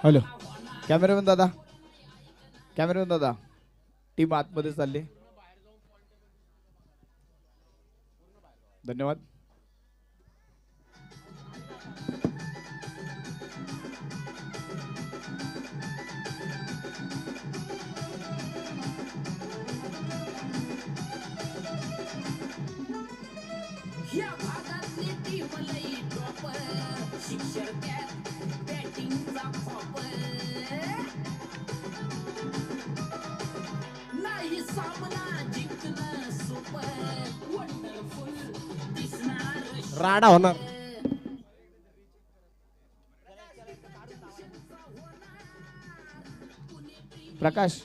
Hello cameraman दादा, cameraman दादा, team आतमध्ये चालली. धन्यवाद. या भागातली टीम लई टॉपर, शिक्षक बॅटिंगचा खॉपर, नाही सामना जिंकणं सुपर, वंडरफुल दिसणार राडा होणार. प्रकाश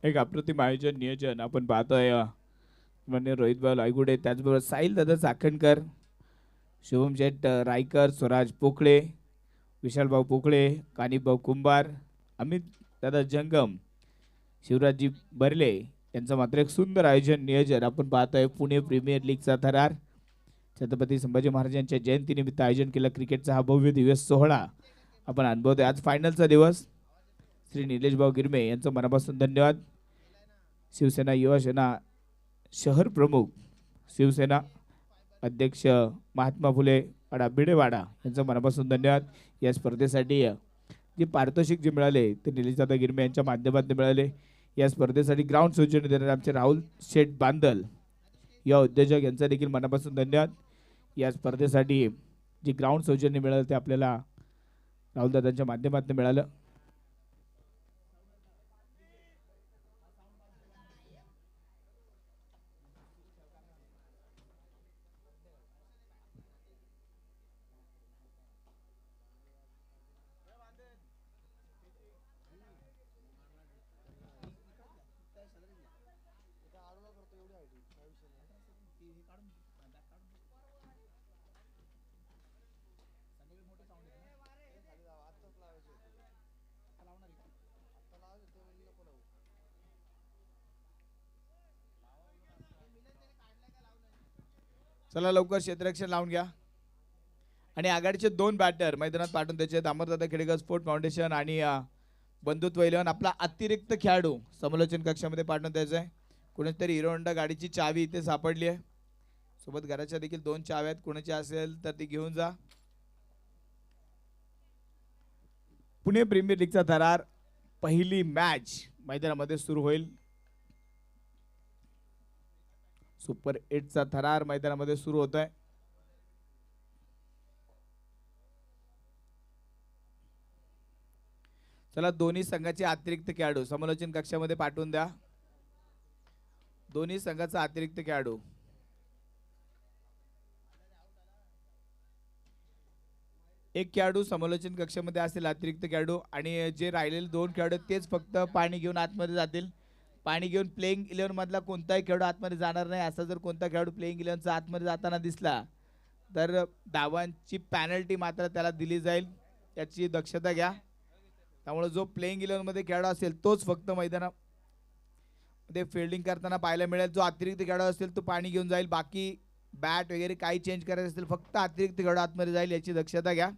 एक अप्रतिम आयोजन नियोजन आपण पाहतोय. म्हणजे रोहित भाऊ लायगुडे, त्याचबरोबर साहिल दादा चाकणकर, शुभम शेट रायकर, स्वराज पोकळे, विशाल भाऊ पोकळे, कानिप भाऊ कुंभार, अमित दादा जंगम, शिवराजजी बर्ले यांचं मात्र एक सुंदर आयोजन नियोजन आपण पाहतोय. पुणे प्रीमियर लीगचा थरार छत्रपती संभाजी महाराजांच्या जयंतीनिमित्त आयोजन केला क्रिकेटचा हा भव्य दिवस सोहळा आपण अनुभवतोय. आज फायनलचा दिवस. श्री निलेश भाऊ गिरमे यांचं मनापासून धन्यवाद. शिवसेना युवा सेना शहर प्रमुख, शिवसेना अध्यक्ष महात्मा फुले वाडा भिडेवाडा यांचं मनापासून धन्यवाद. या स्पर्धेसाठी जे पारितोषिक जे मिळाले ते निलेशदादा गिरमे यांच्या माध्यमातून मिळाले. या स्पर्धेसाठी ग्राउंड सौजन्य देणारे आमचे राहुल शेठ बांदल या उद्योजक यांचा देखील मनापासून धन्यवाद. या स्पर्धेसाठी जे ग्राउंड सौजन्य मिळालं ते आपल्याला राहुलदादांच्या माध्यमातून मिळालं. चला लवकर क्षेत्ररक्षण लावून घ्या. आणि आघाडीचे 2 बॅटर मैदानात पाठवून द्यायचे आहेत. अमरदादा खेडेकर स्पोर्ट फाउंडेशन आणि बंधुत्व 11 आपला अतिरिक्त खेळाडू समालोचन कक्षामध्ये पाठवून द्यायचा आहे. कोणीतरी तरी हिरो होंडा गाडीची चावी इथे सापडली आहे. सोबत घराच्या देखील 2 चाव्या आहेत. कोणाची असेल तर ती घेऊन जा. पुणे प्रीमियर लीगचा थरार पहिली मॅच मैदानामध्ये सुरू होईल. सुपर 8चा थरार मैदानामध्ये सुरू होत आहे. चला दोन्ही संघाचे अतिरिक्त खेळाडू समालोचन कक्षामध्ये पाठवून द्या. दोन्ही संघाचा अतिरिक्त खेळाडू. एक खेळाडू समालोचन कक्षामध्ये असेल अतिरिक्त खेळाडू आणि जे राहिलेले 2 खेळाडू तेच फक्त पाणी घेऊन आतमध्ये जातील. पाणी घेऊन प्लेइंग 11 मधला कोणताही खेळाडू आतमध्ये जाणार नाही. असा जर कोणता खेळाडू प्लेइंग 11चा आतमध्ये जाताना दिसला तर धावांची पॅनल्टी मात्र त्याला दिली जाईल. याची दक्षता घ्या. त्यामुळे जो प्लेइंग 11 मध्ये खेळाडू असेल तोच फक्त मैदानामध्ये फील्डिंग करताना पाहायला मिळेल. जो अतिरिक्त खेळाडू असेल तो पाणी घेऊन जाईल. बाकी बॅट वगैरे काही चेंज करायचं असेल फक्त अतिरिक्त खेळाडू आतमध्ये जाईल. याची दक्षता घ्या.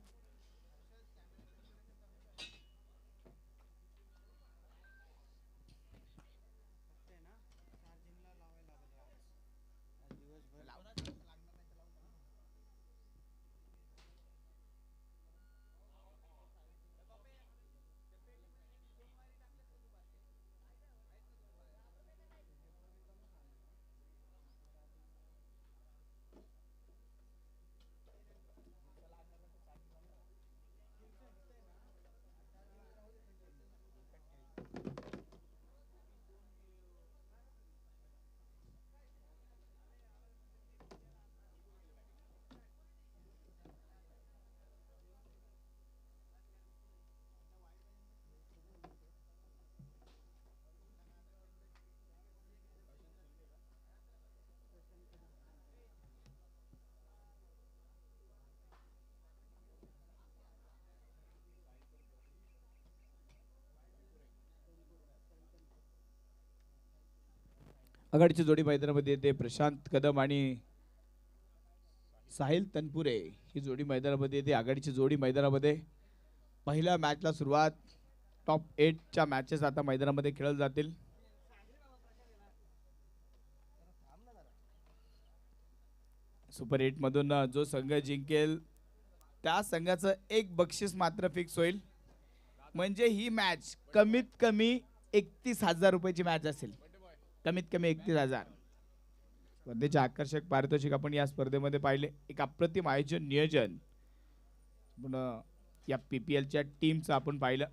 आघाडीची जोडी मैदानामध्ये येते. प्रशांत कदम आणि साहिल तनपुरे ही जोडी मैदानामध्ये येते. आघाडीची जोडी मैदानामध्ये. पहिल्या मॅचला सुरुवात. टॉप 8च्या मॅचेस आता मैदानामध्ये खेळले जातील. सुपर 8 मधून जो संघ जिंकेल त्या संघाचं एक बक्षीस मात्र फिक्स होईल. म्हणजे ही मॅच कमीत कमी 31,000 रुपयाची मॅच असेल. कमीत कमी 31,000. स्पर्धेचे आकर्षक पारितोषिक आपण या स्पर्धेमध्ये पाहिले. एक अप्रतिम आयोजन नियोजन पण या PPLच्या टीमचं आपण पाहिलं.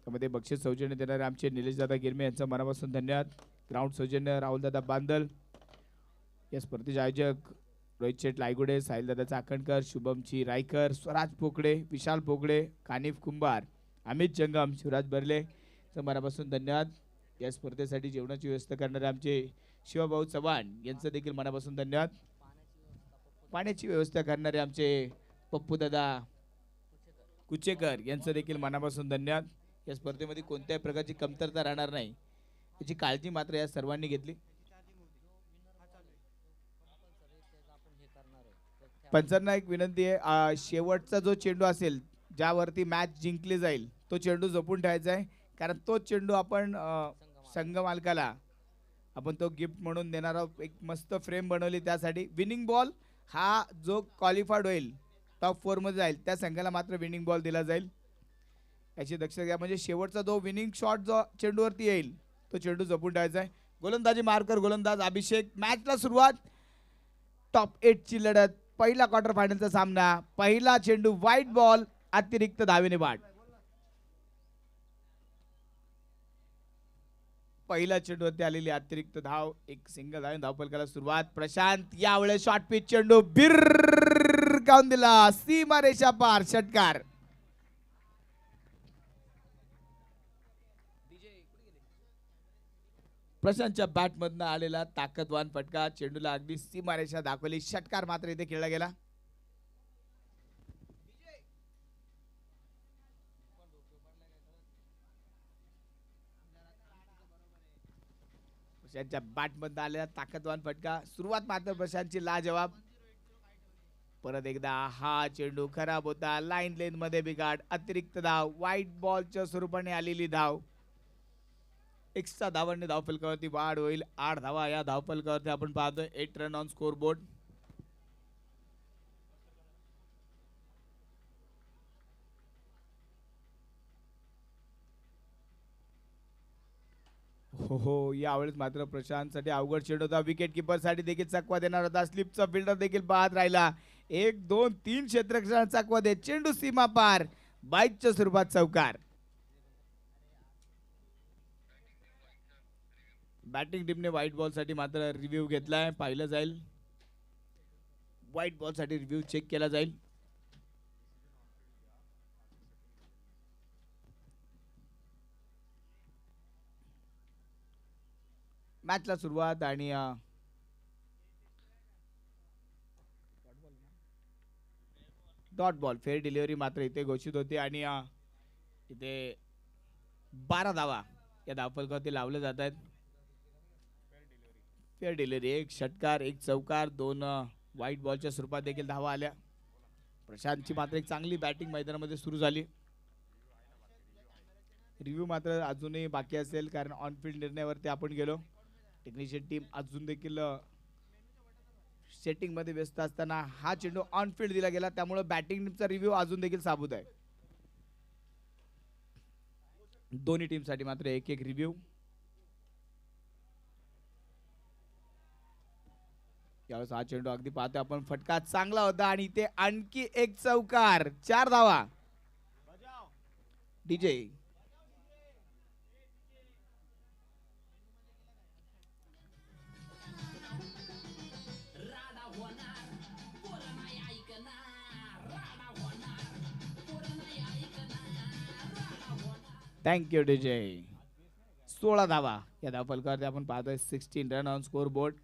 त्यामध्ये बक्षीस सौजन्य देणारे आमचे निलेश दादा गिरमे यांचा मनापासून धन्यवाद. ग्राउंड सौजन्य राहुल दादा बांदल. या स्पर्धेचे आयोजक रोहित शेठ लायगुडे, साहिल दादा चाकणकर, शुभमची रायकर, स्वराज पोकळे, विशाल पोकळे, कानिफ कुंभार, अमित जंगम, शिवराज बर्ले मनापासून धन्यवाद. या स्पर्धेसाठी जेवणाची व्यवस्था करणारे आमचे शिवभाऊ चव्हाण यांचं देखील मनापासून धन्यवाद. पाण्याची व्यवस्था करणारे आमचे पप्पू दादा कुचेकर यांचं देखील मनापासून धन्यवाद. या स्पर्धेमध्ये कोणत्याही प्रकारची कमतरता राहणार नाही याची काळजी मात्र या सर्वांनी घेतली. पंचांना एक विनंती आहे, शेवटचा जो चेंडू असेल ज्यावरती मॅच जिंकली जाईल तो चेंडू जपून ठेवायचा आहे. कारण तो चेंडू आपण संघ मालकाला आपण तो गिफ्ट म्हणून देणार आहोत. एक मस्त फ्रेम बनवली त्यासाठी. विनिंग बॉल हा जो क्वालिफाईड होईल टॉप 4 मध्ये जाईल त्या संघाला मात्र विनिंग बॉल दिला जाईल याची दक्षता घ्या. म्हणजे शेवटचा जो विनिंग शॉट जो चेंडूवरती येईल तो चेंडू जपून ठेवायचा आहे. गोलंदाजी मार्कर गोलंदाज अभिषेक. मॅचला सुरुवात. टॉप 8 ची लढत. पहिला क्वार्टर फायनलचा सामना. पहिला चेंडू व्हाईट बॉल अतिरिक्त धावेने बाद. पहिला चेंडूवरती आलेली अतिरिक्त धाव. एक सिंगल धाव. धावफलकाला सुरुवात. प्रशांत यावेळेस शॉर्ट पिच चेंडू भिरकावून दिला. सीमा रेषा पार. षटकार. प्रशांतच्या बॅट मधनं आलेला ताकदवान फटका. चेंडूला अगदी सीमारेषा दाखवली. षटकार मात्र इथे खेळला गेला. प्रशांतच्या बॅट मधनं आलेला ताकदवान फटका. सुरुवात मात्र प्रशांतची लाजवाब. परत एकदा हा चेंडू खराब होता. लाईन लेन मध्ये बिघाड. अतिरिक्त धाव. व्हाईट बॉलच्या स्वरूपाने आलेली धाव. एक्स्ट्रा धावांनी धावफलकावरती वाढ होईल. 8 धावा या धावफलकावरती आपण पाहतोय. 8 रन ऑन स्कोर बोर्ड. हो यावेळेस मात्र प्रशांतसाठी अवघड चेंडू होता. विकेट किपर साठी देखील चकवा देणार होता. स्लिपचा फिल्डर देखील बाद राहिला. 1 2 3 क्षेत्ररक्षण चकवा दे. चेंडू सीमा पार. बाईकच्या स्वरूपात चौकार. बॅटिंग टीमने व्हाईट बॉल साठी मात्र रिव्ह्यू घेतलाय. पाहिलं जाईल. व्हाईट बॉल साठी रिव्ह्यू चेक केला जाईल. मॅचला सुरुवात आणि डॉट बॉल फेअर डिलिव्हरी मात्र इथे घोषित होती आणि इथे 12 धावा या धावफलकावरती लावले जात आहेत. Fair delivery. 1 षटकार 1 चौकार 2 व्हाईट बॉलच्या स्वरूपात देखील धावा आल्या. प्रशांतची मात्र एक चांगली बॅटिंग मैदानामध्ये सुरू झाली. रिव्ह्यू मात्र अजूनही बाकी असेल कारण ऑन फील्ड निर्णयावरती आपण गेलो. टेक्निशियन टीम अजून देखील सेटिंग मध्ये व्यस्त असताना हा चेंडू ऑन फील्ड दिला गेला. त्यामुळे बॅटिंग टीमचा रिव्ह्यू अजून देखील साबूत आहे. दोन्ही टीम साठी मात्र एक एक रिव्ह्यू. यावेळेस हा चेंडू अगदी पाहतो आपण. फटका चांगला होता आणि इथे आणखी एक चौकार. 4 धावा. डीजे राडा होणार पोरं नाही ऐकणार. राडा होणार पोरं नाही ऐकणार. राडा होणार. Thank you DJ. 16 धावा या धावफलकावरती आपण पाहतोय. 16 रन ऑन स्कोर बोर्ड.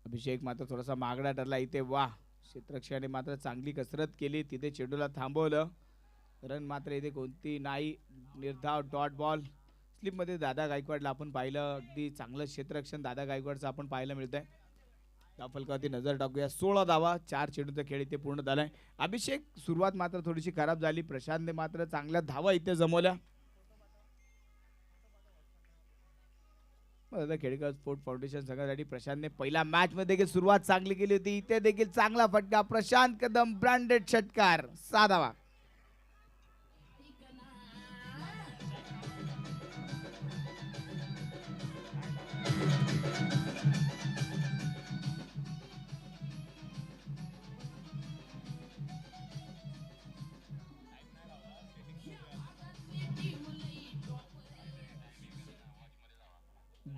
अभिषेक मात्र थोडासा मागडा ठरला इथे. वाह क्षेत्ररक्षकाने मात्र चांगली कसरत केली. तिथे चेंडूला थांबवलं रन मात्र इथे कोणती नाही. निर्धाव डॉट बॉल. स्लिपमध्ये दादा गायकवाडला आपण पाहिलं, अगदी चांगलं क्षेत्ररक्षण दादा गायकवाडचं आपण पाहायला मिळतंय. धावफलकावरती नजर टाकूया. 16 धावा, 4 चेंडूचा खेळ इथे पूर्ण झालाय. अभिषेक सुरुवात मात्र थोडीशी खराब झाली. प्रशांतने मात्र चांगल्या धावा इथे जमवल्या. खेडेकर स्पोर्ट फाउंडेशन संघासाठी प्रशांतने पहिल्या मॅच मध्ये देखील सुरुवात चांगली केली होती. इथे देखील चांगला फटका. प्रशांत कदम ब्रँडेड षटकार, 6 धावा.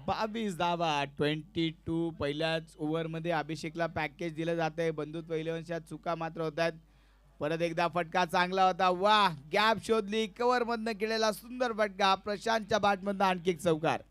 बावीस धावा, 22. पहिल्याच ओव्हरमध्ये अभिषेकला पॅकेज दिलं जात आहे. बंधुत्व इलेव्हनच्या चुका मात्र होत आहेत. परत एकदा फटका चांगला होता. वा, गॅप शोधली. कव्हर मधनं केलेला सुंदर फटका. प्रशांतच्या बॅट मधनं आणखी एक चौकार.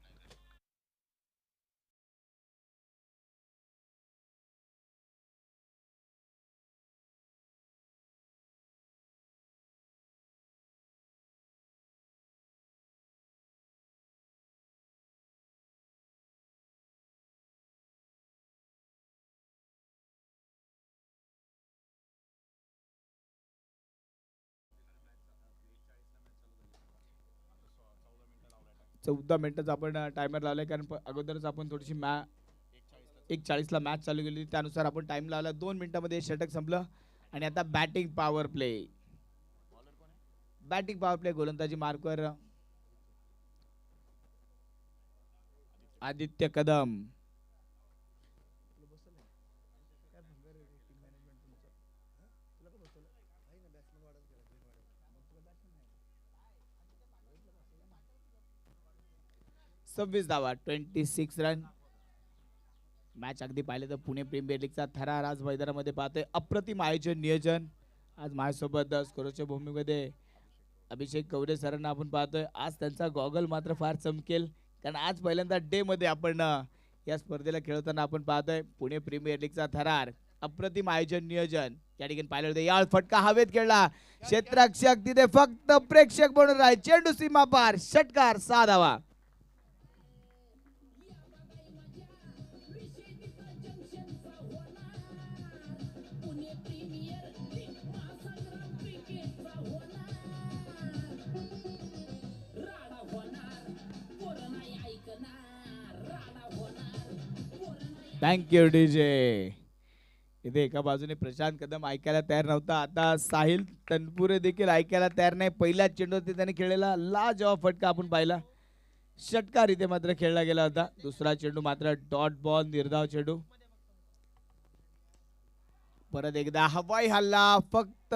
चौदा मिनिटाचा आपण टायमर लावलाय, कारण अगोदरच आपण थोडीशी 1:40ला मॅच चालू केली. त्यानुसार आपण टाइम लावला. 2 मिनिटांमध्ये षटक संपलं. आणि आता batting power play. Batting power play गोलंदाजी मार्कवर आदित्य कदम. सव्वीस धावा, 26 रन. मॅच अगदी पाहिले तर पुणे प्रीमियर लीगचा थरार आज मैदानामध्ये पाहतोय. अप्रतिम आयोजन नियोजन. आज माझ्यासोबत स्कोरच्या भूमीमध्ये अभिषेक कवरे सरांना आपण पाहतोय. आज त्यांचा गॉगल मात्र फार चमकेल, कारण आज पहिल्यांदा डे मध्ये आपण या स्पर्धेला खेळताना आपण पाहतोय. पुणे प्रीमियर लीगचा थरार, अप्रतिम आयोजन नियोजन. या ठिकाणी पाहिलं होतं. याळ फटका हवेत खेळला. क्षेत्ररक्षक तिथे फक्त प्रेक्षक बनून राहील. चेंडू सीमा पार, षटकार, 6 धावा. Thank you DJ. इथे एका बाजूने प्रशांत कदम ऐकायला तयार नव्हता. आता साहिल तनपुरे देखील ऐकायला तयार नाही. पहिल्या चेंडूवरती त्याने खेळलेला लाजवाब फटका आपण पाहिला. षटकार इथे मात्र खेळला गेला होता. दुसरा चेंडू मात्र डॉट बॉल, निर्धाव चेंडू. परत एकदा हवाई हल्ला. फक्त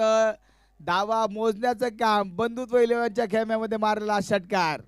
धावा मोजण्याचं काम. बंधुत्व इलेव्हनच्या खेळण्यामध्ये मारलेला षटकार.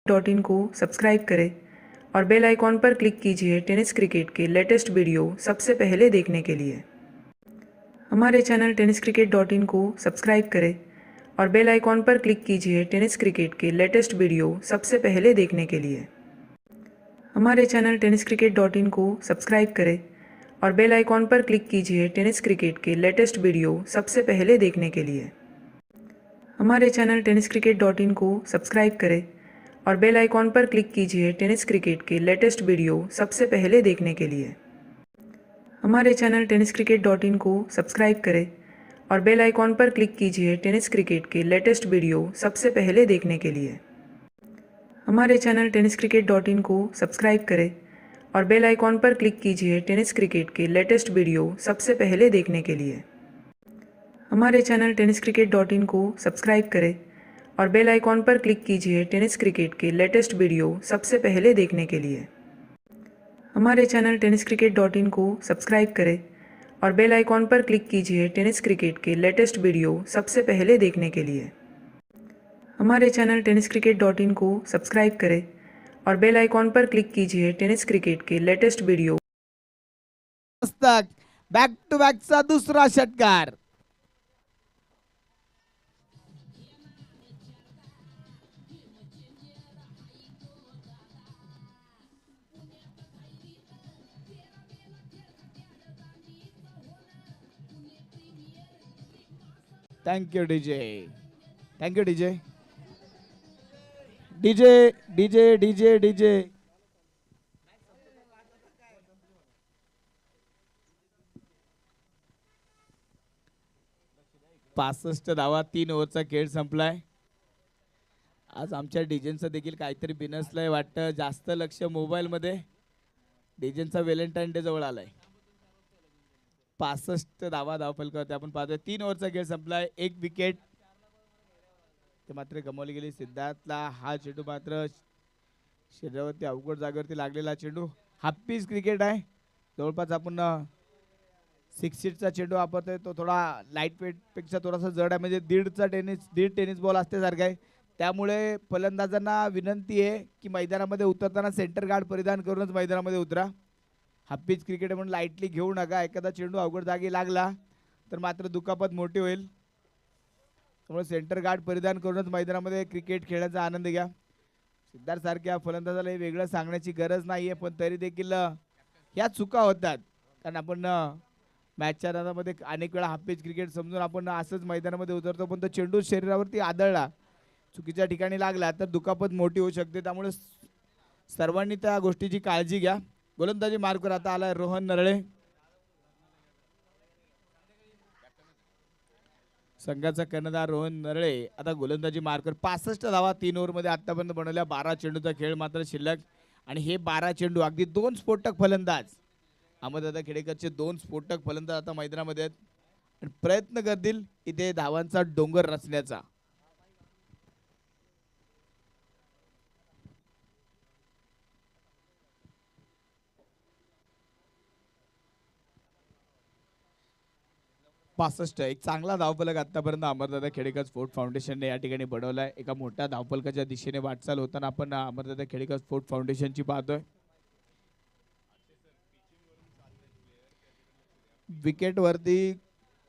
.in को सब्सक्राइब करें और बेल आइकॉन पर क्लिक कीजिए टेनिस क्रिकेट के लेटेस्ट वीडियो सबसे पहले देखने के लिए। हमारे चैनल tenniscricket.in को सब्सक्राइब करें और बेल आइकॉन पर क्लिक कीजिए टेनिस क्रिकेट के लेटेस्ट वीडियो सबसे पहले देखने के लिए। हमारे चैनल tenniscricket.in को सब्सक्राइब करें और बेल आइकॉन पर क्लिक कीजिए टेनिस क्रिकेट के लेटेस्ट वीडियो सबसे पहले देखने के लिए। हमारे चैनल tenniscricket.in को सब्सक्राइब करें और बेल आइकॉन पर क्लिक कीजिए टेनिस क्रिकेट के लेटेस्ट वीडियो सबसे पहले देखने के लिए। हमारे चैनल tenniscricket.in को सब्सक्राइब करें और बेल आइकॉन पर क्लिक कीजिए टेनिस क्रिकेट के लेटेस्ट वीडियो सबसे पहले देखने के लिए। हमारे चैनल tenniscricket.in को सब्सक्राइब करें और बेल आइकॉन पर क्लिक कीजिए टेनिस क्रिकेट के लेटेस्ट वीडियो सबसे पहले देखने के लिए। हमारे चैनल tenniscricket.in को सब्सक्राइब करें और बेल आइकॉन पर क्लिक कीजिए टेनिस क्रिकेट के लेटेस्ट वीडियो सबसे पहले देखने के लिए। हमारे चैनल tenniscricket.in को सब्सक्राइब करें और बेल आइकॉन पर क्लिक कीजिए टेनिस क्रिकेट के लेटेस्ट वीडियो सबसे पहले देखने के लिए। हमारे चैनल tenniscricket.in को सब्सक्राइब करें और बेल आइकॉन पर क्लिक कीजिए टेनिस क्रिकेट के लेटेस्ट वीडियो। बॅक टू बॅकचा दुसरा षटकार. Thank you DJ. Thank you DJ. DJ DJ DJ DJ. 65 धावा 3 ओव्हरचा खेळ संपलाय. आज आमच्या डीजेंचं देखील काहीतरी बिनसलंय वाटतं. जास्त लक्ष मोबाईल मध्ये. डीजेंचा व्हॅलेंटाईन डे जवळ आलाय. 65 धावा धावफलकावरती आपण पाहतोय. 3 ओव्हरचा खेळ संपलाय. 1 विकेट ते मात्र गमावली गेली. सिद्धार्थला हा चेंडू मात्र शरीरावरती अवघड जागेवरती लागलेला चेंडू. हाफ पीस क्रिकेट आहे. जवळपास आपण 6 चेंडू वापरतोय. तो थोडा लाईट वेट पेक्षा थोडासा जड आहे. म्हणजे दीड टेनिस बॉल असल्यासारखा आहे. त्यामुळे फलंदाजांना विनंती आहे की मैदानामध्ये उतरताना सेंटर गार्ड परिधान करूनच मैदानामध्ये उतरा. हाफ पिच क्रिकेट म्हणून लाईटली घेऊ नका. एखादा चेंडू अवघड जागी लागला तर मात्र दुखापत मोठी होईल. त्यामुळे सेंटर गार्ड परिधान करूनच मैदानामध्ये क्रिकेट खेळण्याचा आनंद घ्या. सिद्धार्थ सारख्या फलंदाजाला हे वेगळं सांगण्याची गरज नाहीये, पण तरी देखील ह्या चुका होतात. कारण आपण मॅचच्या दादामध्ये अनेक वेळा हाफ पिच क्रिकेट समजून आपण असंच मैदानामध्ये उतरतो, पण तो चेंडू शरीरावरती आदळला, चुकीच्या ठिकाणी लागला तर दुखापत मोठी होऊ शकते. त्यामुळे सर्वांनी त्या गोष्टीची काळजी घ्या. गोलंदाजी मार्कवर आता आलाय रोहन नरळे. संघाचा कर्णधार रोहन नरळे आता गोलंदाजी मार्कवर. 65 धावा 3 ओव्हरमध्ये आतापर्यंत बनवल्या. 12 चेंडूचा खेळ मात्र शिल्लक आणि हे 12 चेंडू अगदी 2 स्फोटक फलंदाज अहमददादा खेडेकरचे 2 स्फोटक फलंदाज आता मैदानामध्ये आहेत आणि प्रयत्न करतील इथे धावांचा डोंगर रचण्याचा. एक चांगला धावफलक आतापर्यंत अमरदादा खेडेकर स्पोर्ट फाउंडेशनने या ठिकाणी बनवलाय. एका मोठ्या धावफलकाच्या दिशेने वाटचाल होताना आपण अमरदादा खेडेकर स्पोर्ट फाउंडेशनची पाहतोय. विकेट वरती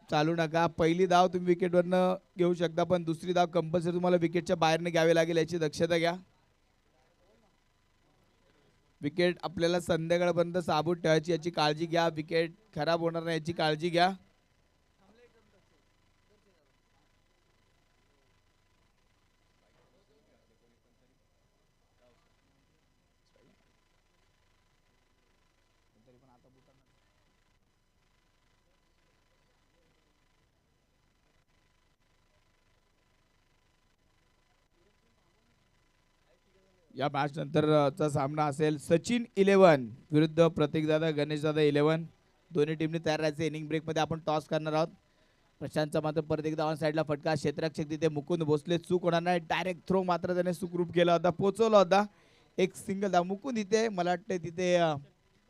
चालू नका. पहिली धाव तुम्ही विकेट वरनं घेऊ शकता, पण दुसरी धाव कंपल्सरी तुम्हाला विकेटच्या बाहेरने घ्यावी लागेल, याची दक्षता घ्या. विकेट आपल्याला संध्याकाळपर्यंत साबूत ठेवायची, याची काळजी घ्या. विकेट खराब होणार नाही याची काळजी घ्या. या मॅच नंतरचा सामना असेल सचिन 11 विरुद्ध प्रतीकदादा गणेशदादा 11. दोन्ही टीमने तयार राहायचं. इनिंग ब्रेक मध्ये आपण टॉस करणार आहोत. प्रशांतचा मात्र परत एकदा ऑन साइडला फटका. क्षेत्ररक्षक तिथे मुकुंद भोसले. चूक होणार नाही. डायरेक्ट थ्रो मात्र त्याने सुखरूप केला होता, पोहोचवला होता. एक सिंगल धाव. मुकुंद इथे मला वाटतं तिथे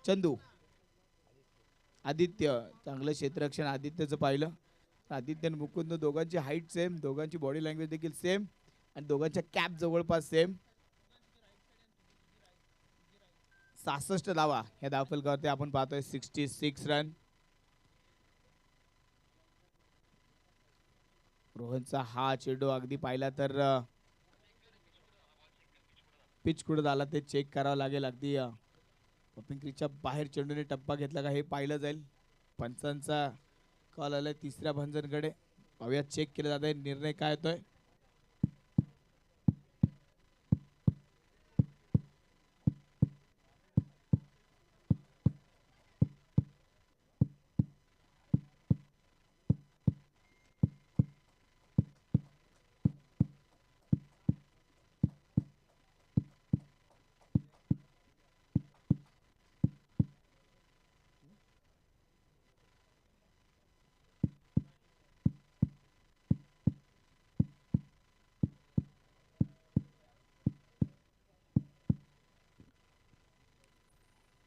चंदू आदित्य चांगलं क्षेत्ररक्षण आदित्यचं पाहिलं. आदित्य आणि मुकुंद दोघांची हाईट सेम, दोघांची बॉडी लँग्वेज देखील सेम आणि दोघांच्या कॅप जवळपास सेम. 66 धावा या धावफलकावरती आपण पाहतोय 66 रन. रोहनचा हा चेंडू अगदी पाहिला तर पिच कुठं झाला ते चेक करावं लागेल. अगदी पॉपिंग क्रीजच्या बाहेर चेंडूने टप्पा घेतला का हे पाहिलं जाईल. पंचांचा कॉल आलाय तिसऱ्या भंजनकडे. पाहूया चेक केलं जात आहे निर्णय काय होतोय.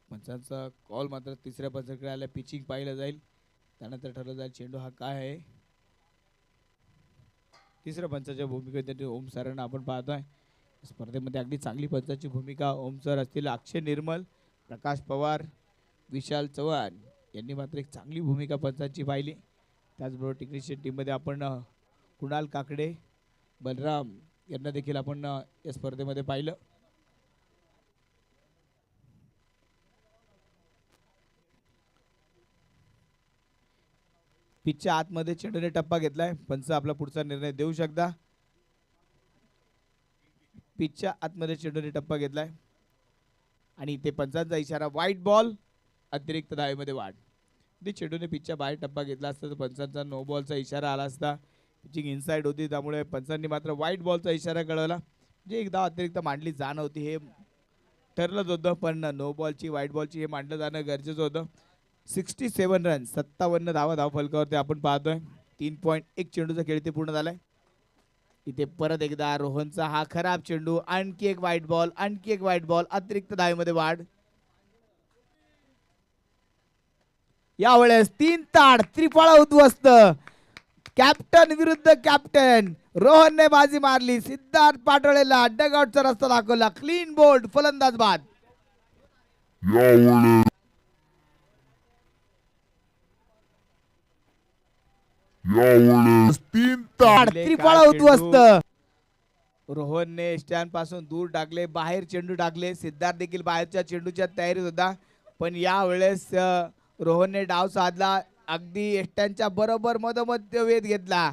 पंचांचा कॉल मात्र तिसऱ्या पंचाकडे आला. पिचिंग पाहिलं जाईल त्यानंतर ठरवलं जाईल चेंडू हा काय आहे. तिसऱ्या पंचाच्या भूमिकेत ओम सरांना आपण पाहतोय. स्पर्धेमध्ये अगदी चांगली पंचाची भूमिका ओम सर असतील. अक्षय निर्मल, प्रकाश पवार, विशाल चव्हाण यांनी मात्र एक चांगली भूमिका पंचांची पाहिली. त्याचबरोबर टेक्निशियन टीममध्ये आपण कुणाल काकडे, बलराम यांना देखील आपण या स्पर्धेमध्ये पाहिलं. पिचच्या आतमध्ये चेंडूने टप्पा घेतलाय. पंच आपला पुढचा निर्णय देऊ शकता. पिचच्या आतमध्ये चेंडूने टप्पा घेतलाय आणि ते पंचांचा इशारा वाईट बॉल. अतिरिक्त धावेमध्ये वाढ. चेंडूने पिचच्या बाहेर टप्पा घेतला असता तर पंचांचा नो बॉलचा इशारा आला असता. पिचिंग इनसाइड होती त्यामुळे पंचांनी मात्र वाईट बॉलचा इशारा कळवला. जे एकदा अतिरिक्त मांडली जाण होती हे ठरलंच होतं पण नो बॉलची वाईट बॉलची हे मांडलं जाणं गरजेचं होतं. 67 रन 57 धावा धावफलकावरती आपण पाहतोय. 3.1 चेंडूचा खेळ ते पूर्ण झालाय. इथे परत एकदा रोहनचा हा खराब चेंडू. आणखी एक वाईट बॉल, आणखी एक वाईट बॉल. अतिरिक्त धावेमध्ये वाढ. यावेळेस 3 ताड त्रिफळा उद्ध्वस्त. कॅप्टन विरुद्ध कॅप्टन. रोहनने बाजी मारली. सिद्धार्थ पाटोळेला डगआउटचा रस्ता दाखवला. क्लीन बोल्ड फलंदाज बाद. यावेळेस 3 ताड त्रिफळा उद्ध्वस्त. रोहनने स्टँड पासून दूर टाकले. बाहेर चेंडू टाकले. सिद्धार्थ देखील बाहेरच्या चेंडूच्या तयारीत होता पण यावेळेस रोहनने डाव साधला. अगदी स्टँडच्या बरोबर मधोमध वेध घेतला.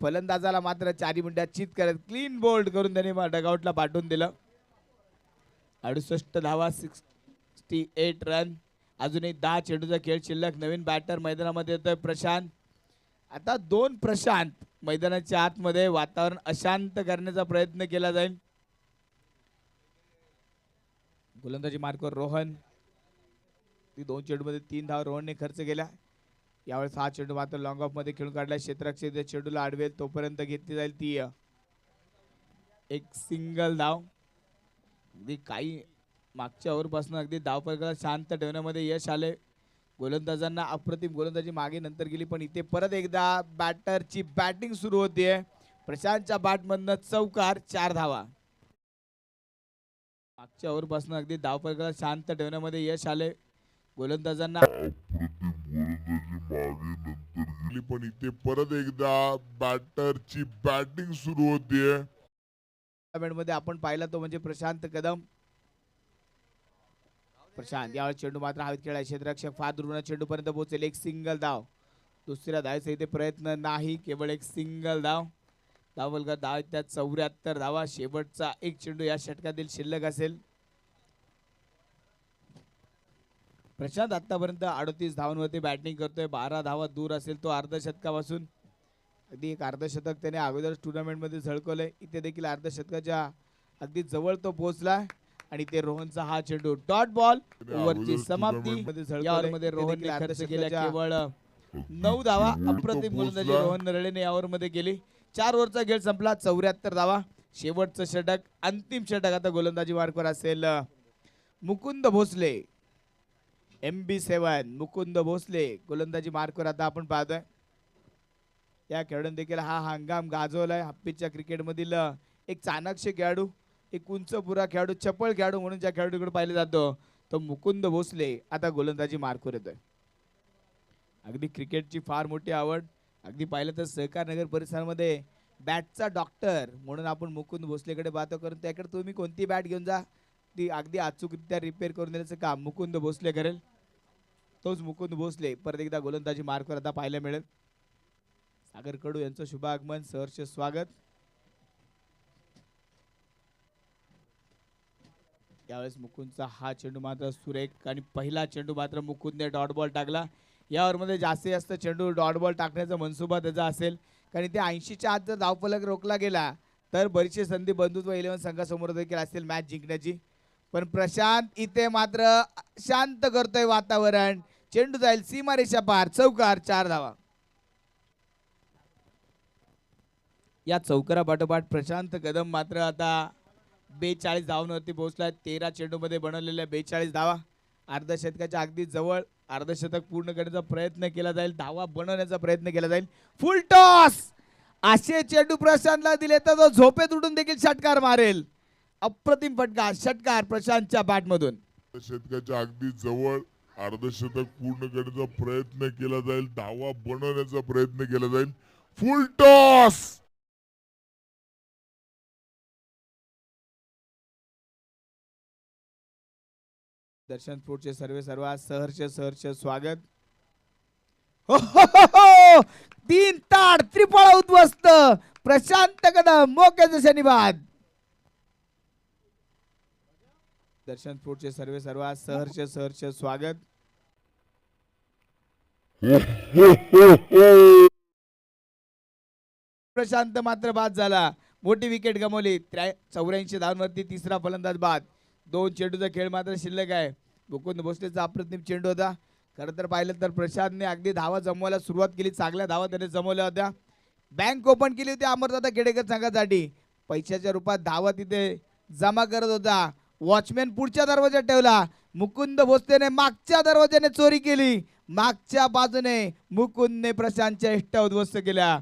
फलंदाजाला मात्र 4 मिनिटात चित करत क्लीन बोल्ड करून त्याने डगआउटला पाठवून दिलं. 68 धावा 68 रन. अजूनही 10 चेंडूचा खेळ शिल्लक. नवीन बॅटर मैदानामध्ये येतोय प्रशांत. आता 2 प्रशांत मैदानाच्या आतमध्ये वातावरण अशांत करण्याचा प्रयत्न केला जाईल. गोलंदाजी मार्कवर रोहन. 2 चेंडूमध्ये 3 धावा रोहनने खर्च केल्या. यावेळेस हा चेंडू मात्र लॉंग ऑफ मध्ये खेळून काढला. क्षेत्ररक्षक चेंडूला अडवेल तोपर्यंत घेतली जाईल ती एक सिंगल धाव. अगदी काही मागच्या ओव्हरपासून अगदी धावफलकाला शांत ठेवण्यामध्ये यश आले. गोलंदाजांना अप्रतिम गोलंदाजी मागे नंतर गेली पण इथे परत एकदा बॅटरची बॅटिंग सुरू होतीये. प्रशांतच्या बॅटमधनं चौकार. 4 धावा. मागच्या ओव्हरपासून अगदी धावफलकाला शांत ठेवण्यामध्ये यश आले. गोलंदाजांना पण इथे परत एकदा बॅटरची बॅटिंग सुरू होतीये. मध्ये आपण पाहिला तो म्हणजे प्रशांत कदम. प्रशांत यावेळेस चेंडू मात्र हवेत खेळाय. क्षेत्ररक्षक फार दुरून चेंडू पर्यंत पोहोचेल. एक सिंगल धाव. दुसऱ्या धावेचा इथे प्रयत्न नाही. केवळ एक सिंगल धाव. धावफलकात धाव त्या 74 धावा. शेवटचा एक चेंडू या षटकातील शिल्लक असेल. प्रशांत आतापर्यंत 38 धावांवरती बॅटिंग करतोय. 12 धावा दूर असेल तो अर्धशतकापासून. अगदी एक अर्धशतक त्याने अगोदर टुर्नामेंट मध्ये झळकवलंय. इथे देखील अर्धशतकाच्या अगदी जवळ तो पोहोचला आणि ते रोहनचा हा चेंडू डॉट बॉल. ओव्हरची समाप्ती. यावरमध्ये रोहनने खर्च केल्या केवळ 9 धावा. अप्रतिम गोलंदाजी रोहन नरळेने यावर मध्ये केली. 4 ओव्हरचा खेळ संपला. 74 धावा. शेवटचं षटक, अंतिम षटक आता गोलंदाजी मार्कवर असेल मुकुंद भोसले. MB7 मुकुंद भोसले गोलंदाजी मार्कवर आता आपण पाहतोय. या खेळाडूने देखील हा हंगाम गाजवलाय. हप्पीच्या क्रिकेट मधील एक चाणक्य खेळाडू, एक उंच पुरा खेळाडू, चपळ खेळाडू म्हणून ज्या खेळाडूकडे पाहिले जातो तो मुकुंद भोसले आता गोलंदाजी मार्कवर येतोय. अगदी क्रिकेटची फार मोठी आवड. अगदी पाहिलं तर सहकार नगर परिसरामध्ये बॅटचा डॉक्टर म्हणून आपण मुकुंद भोसलेकडे पाहतो. करून त्याकडे तुम्ही कोणती बॅट घेऊन जा ती अगदी अचूकरित्या रिपेअर करून देण्याचं काम मुकुंद भोसले करेल. तोच मुकुंद भोसले परत एकदा गोलंदाजी मार्कवर आता पाहायला मिळेल. सागर कडू यांचं शुभागमन सहर्ष स्वागत. यावेळेस मुकुंदचा हा चेंडू मात्र सुरेख आणि पहिला चेंडू मात्र मुकुंदने डॉट बॉल टाकला. या ओव्हरमध्ये जास्तीत जास्त चेंडू डॉट बॉल टाकण्याचा मनसुबा त्याचा असेल, कारण ते 80च्या आत जर धावफलक रोखला गेला तर बरीचशी संधी बंधुत्व 11 संघासमोर देखील असेल मॅच जिंकण्याची. पण प्रशांत इथे मात्र शांत करतोय वातावरण. चेंडू जाईल सीमारेषा पार, चौकार, 4 धावा. या चौकारा पाठोपाठ प्रशांत कदम मात्र आता 42 धावांवरती पोहोचलाय. 13 चेंडू मध्ये बनवलेल्या 42 धावा. अर्धशतकाच्या अगदी जवळ अर्धशतक पूर्ण करण्याचा प्रयत्न केला जाईल, धावा बनवण्याचा प्रयत्न केला जाईल. फुल टॉस असे चेंडू प्रशांतला दिले तर तो झोपेत उठून देखील षटकार मारेल. अप्रतिम फटका, षटकार प्रशांतच्या बॅट मधून. शतकाच्या अगदी जवळ अर्धशतक पूर्ण करण्याचा प्रयत्न केला जाईल, धावा बनवण्याचा प्रयत्न केला जाईल. फुल टॉस. दर्शन स्पोर्टचे सर्व सहर्ष स्वागत. हो, हो, हो, हो. 3 ताड त्रिफळ उद्ध्वस्त प्रशांत कदम मोक्याचे शनिवाद. दर्शन स्पोर्टचे सर्व सहर्ष स्वागत. प्रशांत मात्र बाद झाला, मोठी विकेट गमावली. 84 धावांवरती तिसरा फलंदाज बाद. 2 चेंडूचा खेळ मात्र शिल्लक आहे. मुकुंद भोसलेचा अप्रतिम चेंडू होता. खरं तर पाहिलं तर प्रशांतने अगदी धावा जमवायला सुरुवात केली, चांगल्या धावा त्याने जमवल्या होत्या. बँक ओपन केली होती अमरदादा खेडेकर संघासाठी. पैशाच्या रूपात धावा तिथे जमा करत होता. वॉचमॅन पुढच्या दरवाजात ठेवला. मुकुंद भोसलेने मागच्या दरवाजाने चोरी केली. मागच्या बाजूने मुकुंदने प्रशांतच्या इष्टा उद्ध्वस्त केल्या.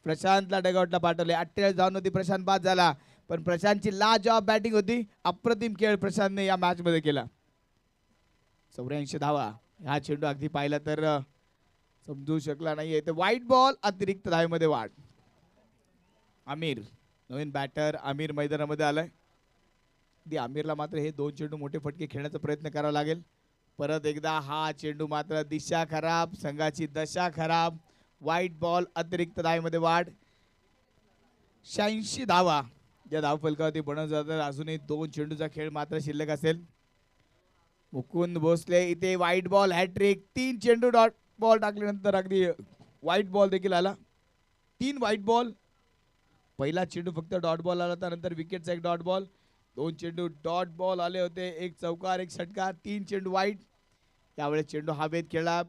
प्रशांतला डगआउटला पाठवले. 48 धावांवरती प्रशांत बाद झाला, पण प्रशांतची लाजवाब बॅटिंग होती. अप्रतिम खेळ प्रशांतने या मॅच मध्ये केला. 84 धावा. हा चेंडू अगदी पाहिला तर समजू शकला नाहीये. ते व्हाईट बॉल, अतिरिक्त धावेमध्ये वाढ. आमिर नवीन बॅटर आमिर मैदानामध्ये आलाय. आमिरला मात्र हे 2 चेंडू मोठे फटके खेळण्याचा प्रयत्न करावा लागेल. परत एकदा हा चेंडू मात्र दिशा खराब, संघाची दशा खराब. व्हाईट बॉल, अतिरिक्त धावेमध्ये वाढ. 86 धावा या धावफलकावरती बनवत जातात. अजूनही 2 चेंडूचा खेळ मात्र शिल्लक असेल. मुकुंद भोसले इथे व्हाईट बॉल हॅट्रिक. 3 चेंडू डॉट बॉल टाकल्यानंतर अगदी व्हाईट बॉल देखील आला. 3 व्हाईट बॉल. पहिला चेंडू फक्त डॉट बॉल आला, त्यानंतर विकेटचा एक डॉट बॉल. 2 चेंडू डॉट बॉल आले होते, एक चौकार एक षटकार. 3 चेंडू वाईट. यावेळेस चेंडू हवेत खेळला.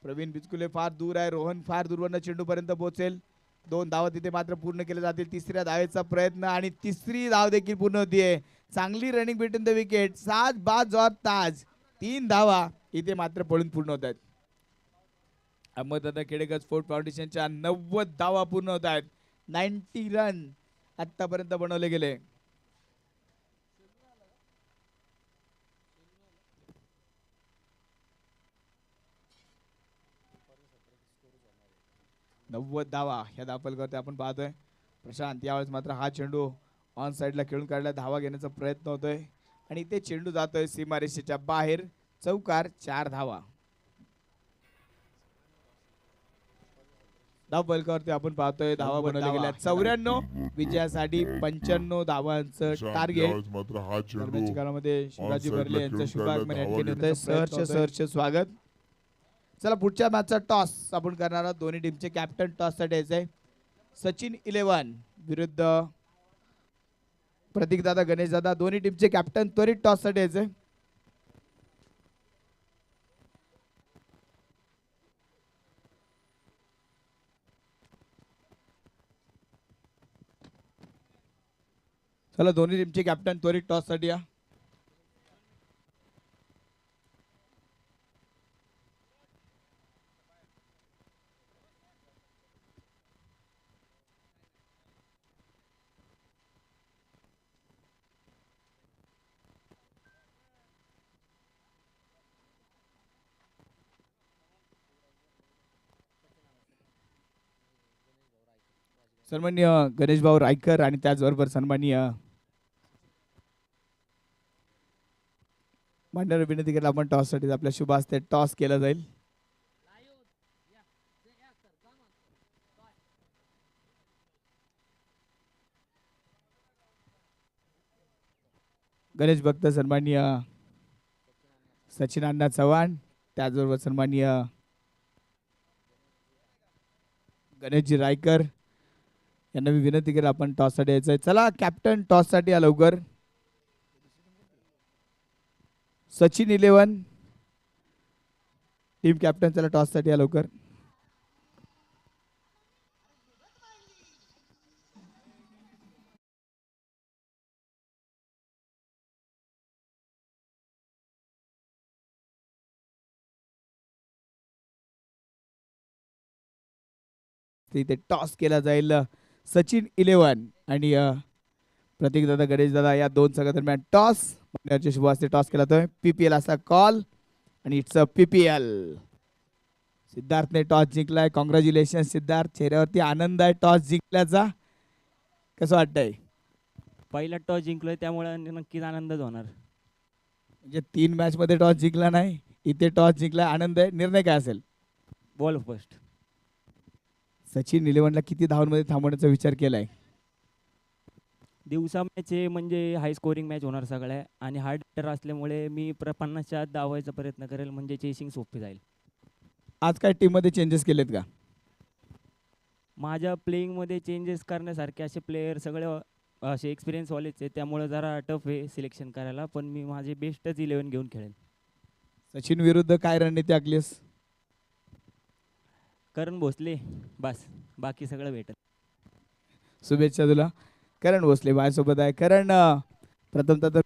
प्रवीण बिचकुले फार दूर आहे, रोहन फार दूरवरनं चेंडू पर्यंत पोहोचेल. 2 धावा तिथे मात्र पूर्ण केल्या जातील. तिसऱ्या धावेचा प्रयत्न आणि तिसरी धाव देखील पूर्ण होतीये. चांगली रनिंग बिटवीन द विकेट. साज बाज और ताज. 3 धावा इथे मात्र पळून पूर्ण होत आहेत. अहमददादा खेडेकर स्पोर्ट फाउंडेशनच्या 90 धावा पूर्ण होत आहेत. 90 रन आतापर्यंत बनवले गेले. धावा ह्या धावफलकावरती आपण पाहतोय. प्रशांत यावेळेस मात्र हा चेंडू ऑन साइडला खेळून काढला. धावा घेण्याचा प्रयत्न होतोय आणि ते चेंडू जातोय सीमारेषेच्या बाहेर. चौकार, 4 धावा. धावफलकावरती आपण पाहतोय धावा बनवल्या गेल्या 94. विजयासाठी 95 धावांचं टार्गेट. मात्र हा दरम्यानच्या चेंडू काळामध्ये शिवाजी on side भरले ला यांचं खेळून शुभागमन काढला. या ठिकाणी होतंय. सहर्ष स्वागत. चला पुढच्या मॅचचा टॉस आपण करणार आहोत. दोन्ही टीमचे कॅप्टन टॉस साठी यायचंय. सचिन 11 विरुद्ध प्रतीक दादा गणेश दादा. दोन्ही टीमचे कॅप्टन त्वरित टॉस साठी यायचंय. चला दोन्ही टीमचे कॅप्टन त्वरित टॉस साठी या. सन्माननीय गणेशभाऊ रायकर आणि त्याचबरोबर सन्माननीय मांडर विनंती केला आपण टॉससाठी आपल्या शुभ हस्ते टॉस केला जाईल. गणेश भक्त सन्माननीय सचिन अण्णा चव्हाण त्याचबरोबर सन्माननीय गणेशजी रायकर यांना मी विनंती केली आपण टॉससाठी यायचंय. चला कॅप्टन टॉससाठी या लवकर. सचिन 11 टीम कॅप्टन चला टॉससाठी या लवकर. इथे टॉस केला जाईल. सचिन 11 आणि प्रतीक दादा गणेश दादा या दोन संघादरम्यान टॉस शुभ हस्ते टॉस केला जातोय. पीपीएल असा कॉल आणि इट्स अ पीपीएल. सिद्धार्थने टॉस जिंकलाय. कॉंग्रॅच्युलेशन सिद्धार्थ. चेहऱ्यावरती आनंद आहे टॉस जिंकल्याचा. कसं वाटतंय? पहिला टॉस जिंकलोय त्यामुळे नक्कीच आनंदच होणार. म्हणजे 3 मॅच मध्ये टॉस जिंकला नाही, इथे टॉस जिंकला, आनंद आहे. निर्णय काय असेल? Ball first. सचिन 11ला किती धावांमध्ये थांबवण्याचा विचार केलाय? दिवसा मॅच आहे म्हणजे हाय स्कोरिंग मॅच होणार सगळ्या आणि हार्ड हिटर असल्यामुळे मी 50च्या आत धावायचा प्रयत्न करेल म्हणजे चेसिंग सोपी जाईल. आज काय टीम मध्ये चेंजेस केलेत का? माझ्या प्लेइंगमध्ये चेंजेस करण्यासारखे असे प्लेयर सगळे असे एक्सपिरियन्सवालेच आहे त्यामुळे जरा टफ आहे सिलेक्शन करायला, पण मी माझे बेस्टच 11 घेऊन खेळेल. सचिन विरुद्ध काय रणनीती आखलीस? करण भोसले बस, बाकी सगळं भेटेल. शुभेच्छा तुला. करण भोसले माझ्यासोबत आहे. करण प्रथमतः तर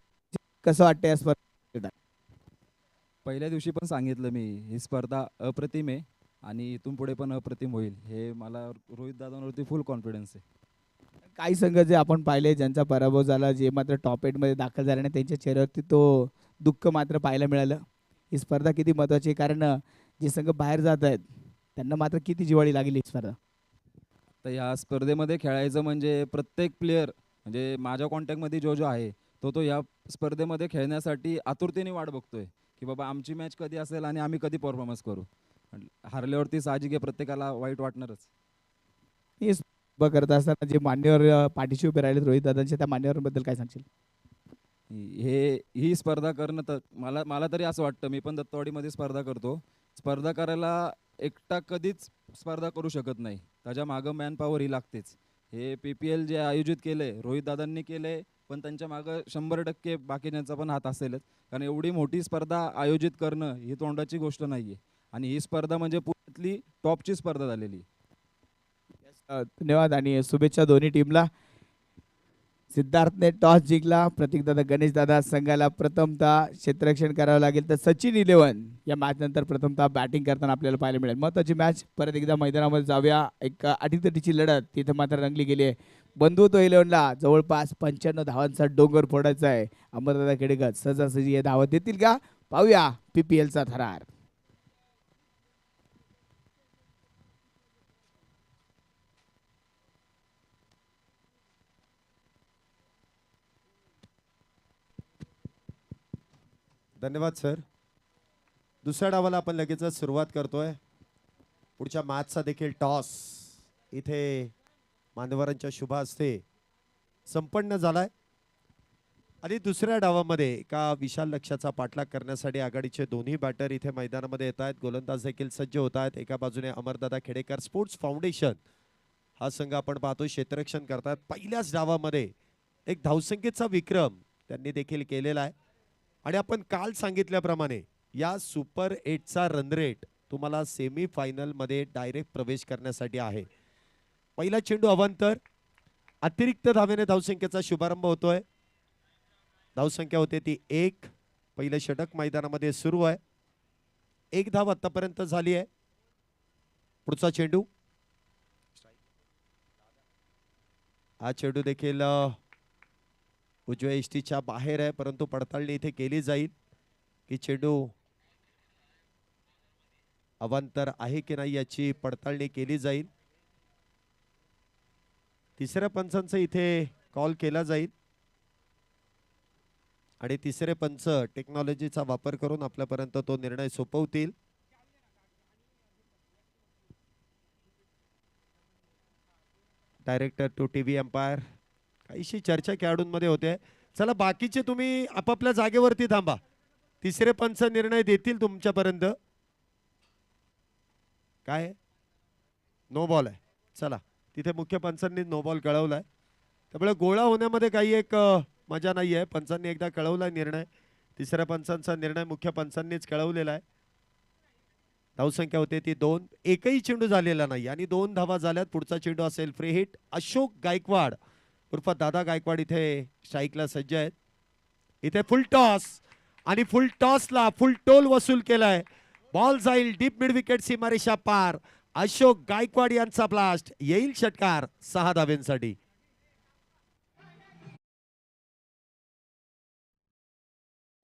कसं वाटतं या स्पर्धेत? पहिल्या दिवशी पण सांगितलं मी ही स्पर्धा अप्रतिम आहे आणि इथून पुढे पण अप्रतिम होईल. हे मला रोहित दादांवरती फुल कॉन्फिडन्स आहे. काही संघ जे आपण पाहिले ज्यांचा पराभव झाला, जे मात्र टॉप 8 मध्ये दाखल झाले नाही, त्यांच्या चेहऱ्यावरती तो दुःख मात्र पाहायला मिळालं. ही स्पर्धा किती महत्त्वाची आहे कारण जे संघ बाहेर जात आहेत त्यांना मात्र किती जिव्हाळी लागली ही स्पर्धा. तर ह्या स्पर्धेमध्ये खेळायचं म्हणजे प्रत्येक प्लेयर म्हणजे माझ्या कॉन्टॅक्टमध्ये जो जो आहे तो या स्पर्धेमध्ये खेळण्यासाठी आतुरतेने वाट बघतोय की बाबा आमची मॅच कधी असेल आणि आम्ही कधी परफॉर्मन्स करू. हारल्यावरती साहजिक आहे प्रत्येकाला वाईट वाटणारच. ही स्पर्धा करत असताना जे मान्यवर पाठीशी उभे राहिले रोहित दादांच्या, त्या मान्यवरांबद्दल काय सांगशील? ही स्पर्धा करणं तर मला तरी असं वाटतं, मी पण दत्तवाडीमध्ये स्पर्धा करतो. स्पर्धा करायला एकटा कधीच स्पर्धा करू शकत नाही, त्याच्या मागं मॅनपॉवर ही लागतेच. हे PPL जे आयोजित केले रोहित दादांनी केले, पण त्यांच्या मागं 100% बाकीच्यांचा पण हात असेलच. कारण एवढी मोठी स्पर्धा आयोजित करणं ही तोंडाची गोष्ट नाही आहे आणि ही स्पर्धा म्हणजे पुण्यातली टॉपची स्पर्धा झालेली. धन्यवाद आणि शुभेच्छा दोन्ही टीमला. सिद्धार्थने टॉस जिंकला. प्रतीकदादा गणेशदादा संघाला प्रथमतः क्षेत्ररक्षण करावं लागेल, तर सचिन 11 या मॅच नंतर प्रथमतः बॅटिंग करताना आपल्याला पाहायला मिळेल. महत्त्वाची मॅच. परत एकदा मैदानामध्ये जाऊया. एक अटीतटीची लढत तिथे मात्र रंगली गेली आहे. बंधुत्व 11ला जवळपास 95 धावांचा डोंगर फोडायचा आहे. अमरदादा खेडेकर सहजासहजी हे धावत देतील का? पाहूया PPLचा थरार. धन्यवाद सर. दुसऱ्या डावाला आपण लगेचच सुरुवात करतोय. पुढच्या मॅचचा देखील टॉस इथे मान्यवरांच्या शुभ हस्ते संपन्न झालाय आणि दुसऱ्या डावामध्ये एका विशाल लक्ष्याचा पाठलाग करण्यासाठी आघाडीचे दोन्ही बॅटर इथे मैदानामध्ये येत आहेत. गोलंदाज देखील सज्ज होत आहेत. एका बाजूने अमरदादा खेडेकर स्पोर्ट्स फाउंडेशन हा संघ आपण पाहतो क्षेत्ररक्षण करतात. पहिल्याच डावामध्ये एक धावसंख्येचा विक्रम त्यांनी देखील केलेला आहे आणि आपण काल सांगितल्याप्रमाणे या सुपर 8चा रन रेट तुम्हाला सेमी फायनल मध्ये डायरेक्ट प्रवेश करण्यासाठी आहे. पहिला चेंडू अवांतर, अतिरिक्त धावेने धावसंख्येचा शुभारंभ होतोय. धावसंख्या होते ती 1. पहिलं षटक मैदानामध्ये सुरू आहे. 1 धाव आतापर्यंत झाली आहे. पुढचा चेंडू, हा चेंडू देखील उजव्या इष्टीच्या बाहेर आहे, परंतु पडताळणी इथे केली जाईल की चेंडू अवांतर आहे की नाही याची पडताळणी केली जाईल. तिसऱ्या पंचांचा इथे कॉल केला जाईल आणि तिसरे पंच टेक्नॉलॉजीचा वापर करून आपल्यापर्यंत तो निर्णय सोपवतील. डायरेक्टर टू टीव्ही एम्पायर काहीशी चर्चा खेळाडूंमध्ये होते. चला बाकीचे तुम्ही आपापल्या जागेवरती थांबा. तिसरे पंच निर्णय देतील तुमच्यापर्यंत. काय नो बॉल आहे. चला तिथे मुख्य पंचांनी नो बॉल कळवलाय त्यामुळे गोळा होण्यामध्ये काही एक मजा नाही आहे. पंचांनी एकदा कळवलाय निर्णय. तिसऱ्या पंचांचा निर्णय मुख्य पंचांनीच कळवलेला आहे. धावसंख्या होते ती 2. एकही चेंडू झालेला नाही आणि 2 धावा झाल्यात. पुढचा चेंडू असेल फ्री हिट. अशोक गायकवाड उर्फ दादा गायकवाड इथे स्ट्राईकला सज्ज आहेत. इथे फुल टॉस आणि फुल टॉसला फुल टोल वसूल केलाय. बॉल जाईल डीप मिड विकेट सीमारेषा पार. अशोक गायकवाड यांचा ब्लास्ट. येईल षटकार 6 धाव्यांसाठी.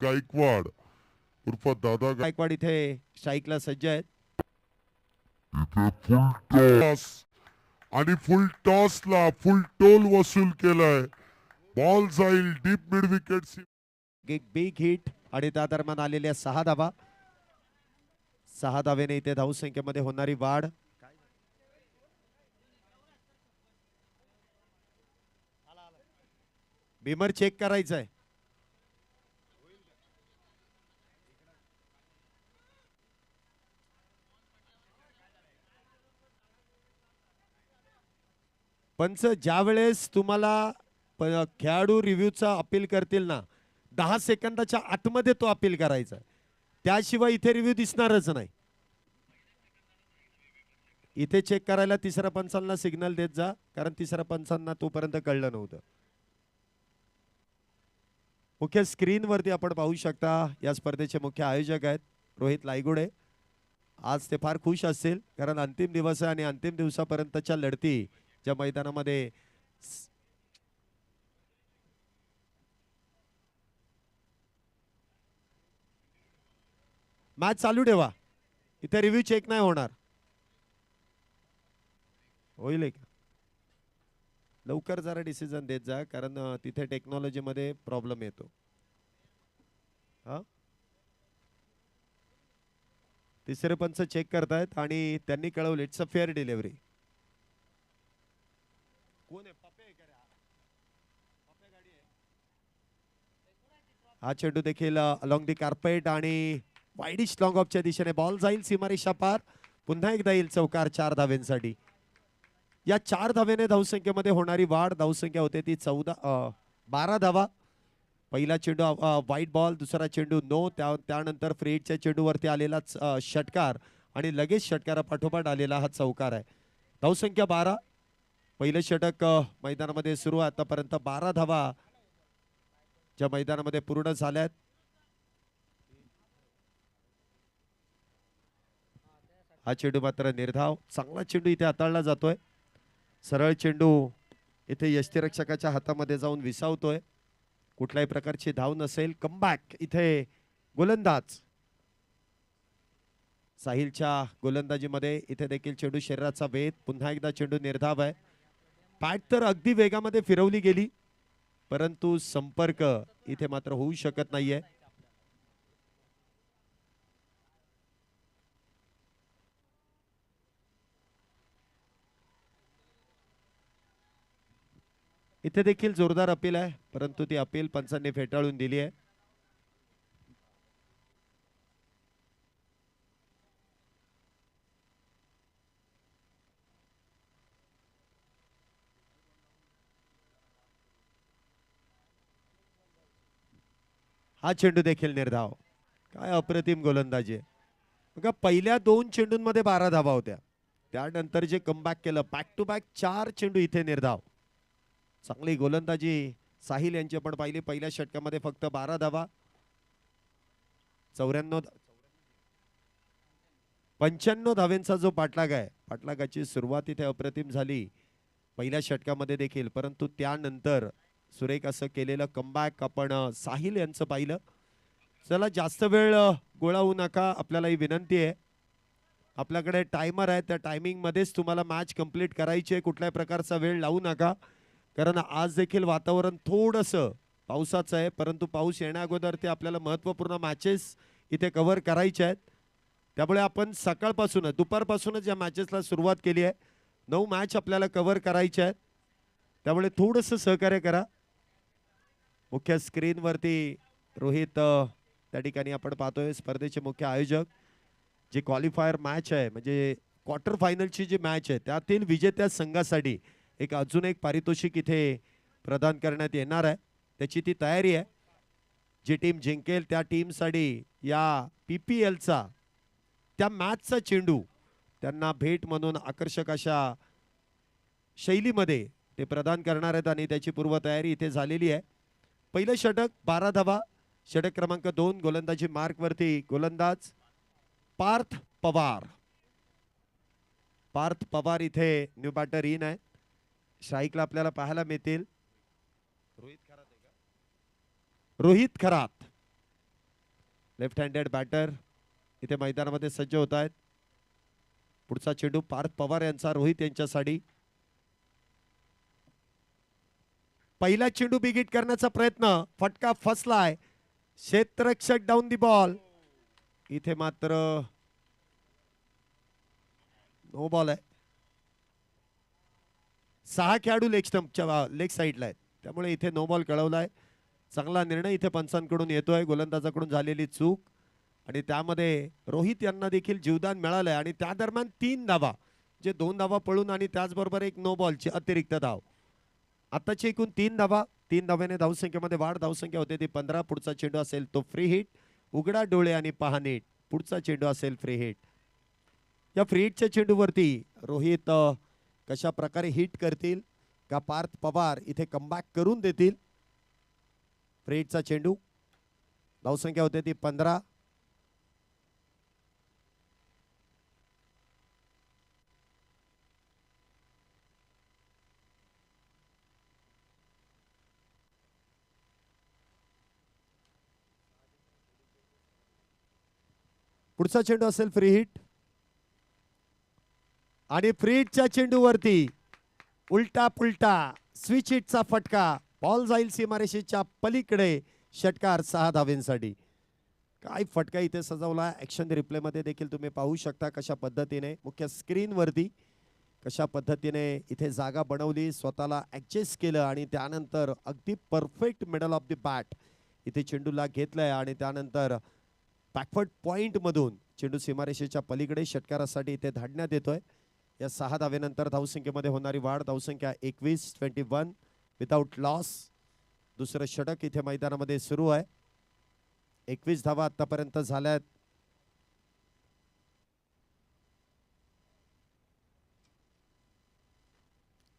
गायकवाड उर्फ दादा गायकवाड इथे स्ट्राईकला सज्ज आहेत. टॉस आणि फुल टॉसला फुल टोल वसूल केलाय. बॉल जाईल डीप मिड विकेट. एक बिग हिट आणि त्या दरम्यान आलेल्या 6 धावा. 6 धावेने इथे धावसंख्येमध्ये होणारी वाढ. बिमर चेक करायचं आहे. पंच ज्या वेळेस तुम्हाला खेळाडू रिव्ह्यूचा अपील करतील ना 10 सेकंदाच्या आतमध्ये तो अपील करायचा आहे. त्याशिवाय इथे रिव्ह्यू दिसणारच नाही. इथे चेक करायला तिसऱ्या पंचांना सिग्नल देत जा कारण तिसऱ्या पंचांना तोपर्यंत कळलं नव्हतं. मुख्य स्क्रीनवरती आपण पाहू शकता या स्पर्धेचे मुख्य आयोजक आहेत रोहित लायगुडे. आज ते फार खुश असतील कारण अंतिम दिवस आहे आणि अंतिम दिवसापर्यंतच्या लढती ज्या मैदानामध्ये मॅच चालू ठेवा. इथे रिव्ह्यू चेक नाही होणार. होईल का लवकर जरा डिसिजन देत जा कारण तिथे टेक्नॉलॉजी मध्ये प्रॉब्लेम येतो. हा तिसरे पंच चेक करतायत आणि त्यांनी कळवले इट्स अ फेअर डिलिव्हरी. कोण आहे पप्पे का रे? पप्पे गाडी आहे. हा चेंडू देखील अलॉंग दी कार्पेट आणि वाईडिश लॉंग ऑफच्या दिशेने बॉल जाईल सीमारेषा पार. पुन्हा एकदा येईल चौकार 4 धाव्यांसाठी. या 4 धावेने धावसंख्येमध्ये होणारी वाढ. धावसंख्या होते ती 12 धावा. पहिला चेंडू व्हाईट बॉल. दुसरा चेंडू नो. त्यानंतर फ्री हिटच्या चेंडूवरती आलेला षटकार आणि लगेच षटकारापाठोपाठ आलेला हा चौकार आहे. धावसंख्या 12. पहिलं षटक मैदानामध्ये सुरू आहे. आतापर्यंत 12 धावा ज्या मैदानामध्ये पूर्ण झाल्यात. हा चेंडू मात्र निर्धाव. चांगला चेंडू इथे हाताळला जातोय. सरळ चेंडू इथे यष्टीरक्षकाच्या हातामध्ये जाऊन विसावतोय. कुठल्याही प्रकारची धाव नसेल. कमबॅक इथे गोलंदाज साहिलच्या गोलंदाजीमध्ये. इथे देखील चेंडू शरीराचा वेध. पुन्हा एकदा चेंडू निर्धाव आहे. पॅट तर अगदी वेगामध्ये फिरवली गेली परंतु संपर्क इथे मात्र होऊ शकत नाहीये. इथे देखील जोरदार अपील आहे परंतु ती अपील पंचांनी फेटाळून दिली आहे. हा चेंडू देखील निर्धाव. काय अप्रतिम गोलंदाजी आहे. बघा पहिल्या 2 चेंडूंमध्ये 12 धावा होत्या. त्यानंतर जे कमबॅक केलं बॅक टू बॅक 4 चेंडू इथे निर्धाव. चांगली गोलंदाजी साहिल यांची आपण पाहिली. पहिल्या षटकामध्ये फक्त 12 धावा. 95 धावेंचा जो पाठलाग आहे. पाठलागाची सुरुवात इथे अप्रतिम झाली पहिल्या षटकामध्ये देखील परंतु त्यानंतर सुरेख असं केलेलं कमबॅक आपण साहिल यांचं पाहिलं. चला जास्त वेळ गोळा होऊ नका. आपल्याला ही विनंती आहे आपल्याकडे टायमर आहे, त्या टायमिंगमध्येच तुम्हाला मॅच कंप्लीट करायची आहे. कुठल्याही प्रकारचा वेळ लावू नका, कारण आज देखील वातावरण थोडंसं पावसाचं आहे, परंतु पाऊस येण्या अगोदर ते आपल्याला महत्त्वपूर्ण मॅचेस इथे कव्हर करायचे आहेत. त्यामुळे आपण सकाळपासूनच दुपारपासूनच या मॅचेसला सुरुवात केली आहे. 9 मॅच आपल्याला कव्हर करायचे आहेत, त्यामुळे थोडंसं सहकार्य करा. मुख्य स्क्रीनवरती रोहित त्या ठिकाणी आपण पाहतोय स्पर्धेचे मुख्य आयोजक. जी क्वालिफायर मॅच आहे म्हणजे क्वार्टर फायनलची जी मॅच आहे त्यातील विजेत्या संघासाठी अजून एक पारितोषिक इथे प्रदान करण्यात येणार आहे. त्याची ती तयारी आहे. जी टीम जिंकेल त्या टीमसाठी या PPLचा त्या मॅचचा चेंडू त्यांना भेट म्हणून आकर्षक अशा शैलीमध्ये ते प्रदान करणार आहेत आणि त्याची पूर्वतयारी इथे झालेली आहे. पहिलं षटक 12 धावा. षटक क्रमांक 2 गोलंदाजी मार्कवरती गोलंदाज पार्थ पवार. पार्थ पवार इथे न्यू बॅटर इन आहे. स्ट्राईकला आपल्याला पाहायला मिळतील Rohit Kharat left handed batter इथे मैदानामध्ये सज्ज होत आहेत. पुढचा चेंडू पार्थ पवार यांचा रोहित यांच्यासाठी. पहिला चेंडू बिगिट करण्याचा प्रयत्न, फटका फसलाय. क्षेत्ररक्षक डाऊन दी बॉल. इथे मात्र नो बॉल आहे. 6 खेळाडू लेग स्टंपच्या लेग साईडला आहेत, त्यामुळे इथे नो बॉल कळवलाय. चांगला निर्णय इथे पंचांकडून येतोय. गोलंदाजाकडून झालेली चूक आणि त्यामध्ये रोहित यांना देखील जीवदान मिळालंय आणि त्या दरम्यान 3 धावा, जे 2 धावा पळून आणि त्याचबरोबर एक नो बॉलची अतिरिक्त धाव. आताची एकूण 3 धावा. 3 धाव्याने धावसंख्येमध्ये वाढ. धावसंख्या होते ती 15. पुढचा चेंडू असेल तो फ्री हिट. उघडा डोळे आणि पहा नीट. पुढचा चेंडू असेल फ्री हिट. या फ्री हिटच्या चेंडूवरती रोहित कशा प्रकारे हिट करतील का पार्थ पवार इथे कमबॅक करून देतील. फ्री हिटचा चेंडू. धावसंख्या होते ती 15. पुढचा चेंडू असेल फ्री हिट आणि फ्री हिटच्या चेंडूवरती उलटा पुलटा स्विच हिटचा फटका. बॉल जाईल सीमारेषेच्या पलीकडे. षटकार 6 धावेंसाठी. काय फटका इथे सजवला. ऍक्शन रिप्ले मध्ये देखील तुम्ही पाहू शकता कशा पद्धतीने मुख्य स्क्रीनवरती कशा पद्धतीने इथे जागा बनवली, स्वतःला ऍडजस्ट केलं आणि त्यानंतर अगदी perfect middle of the bat इथे चेंडूला घेतलंय आणि त्यानंतर बॅकवर्ड पॉइंट मधून चेंडू सीमारेषेच्या पलीकडे षटकारासाठी इथे धाडण्यात येतोय. या 6 धावेनंतर धावसंख्येमध्ये होणारी वाढ. धावसंख्या 21 विदाउट लॉस. दुसरं षटक इथे मैदानामध्ये सुरू आहे. 21 धावा आतापर्यंत झाल्यात.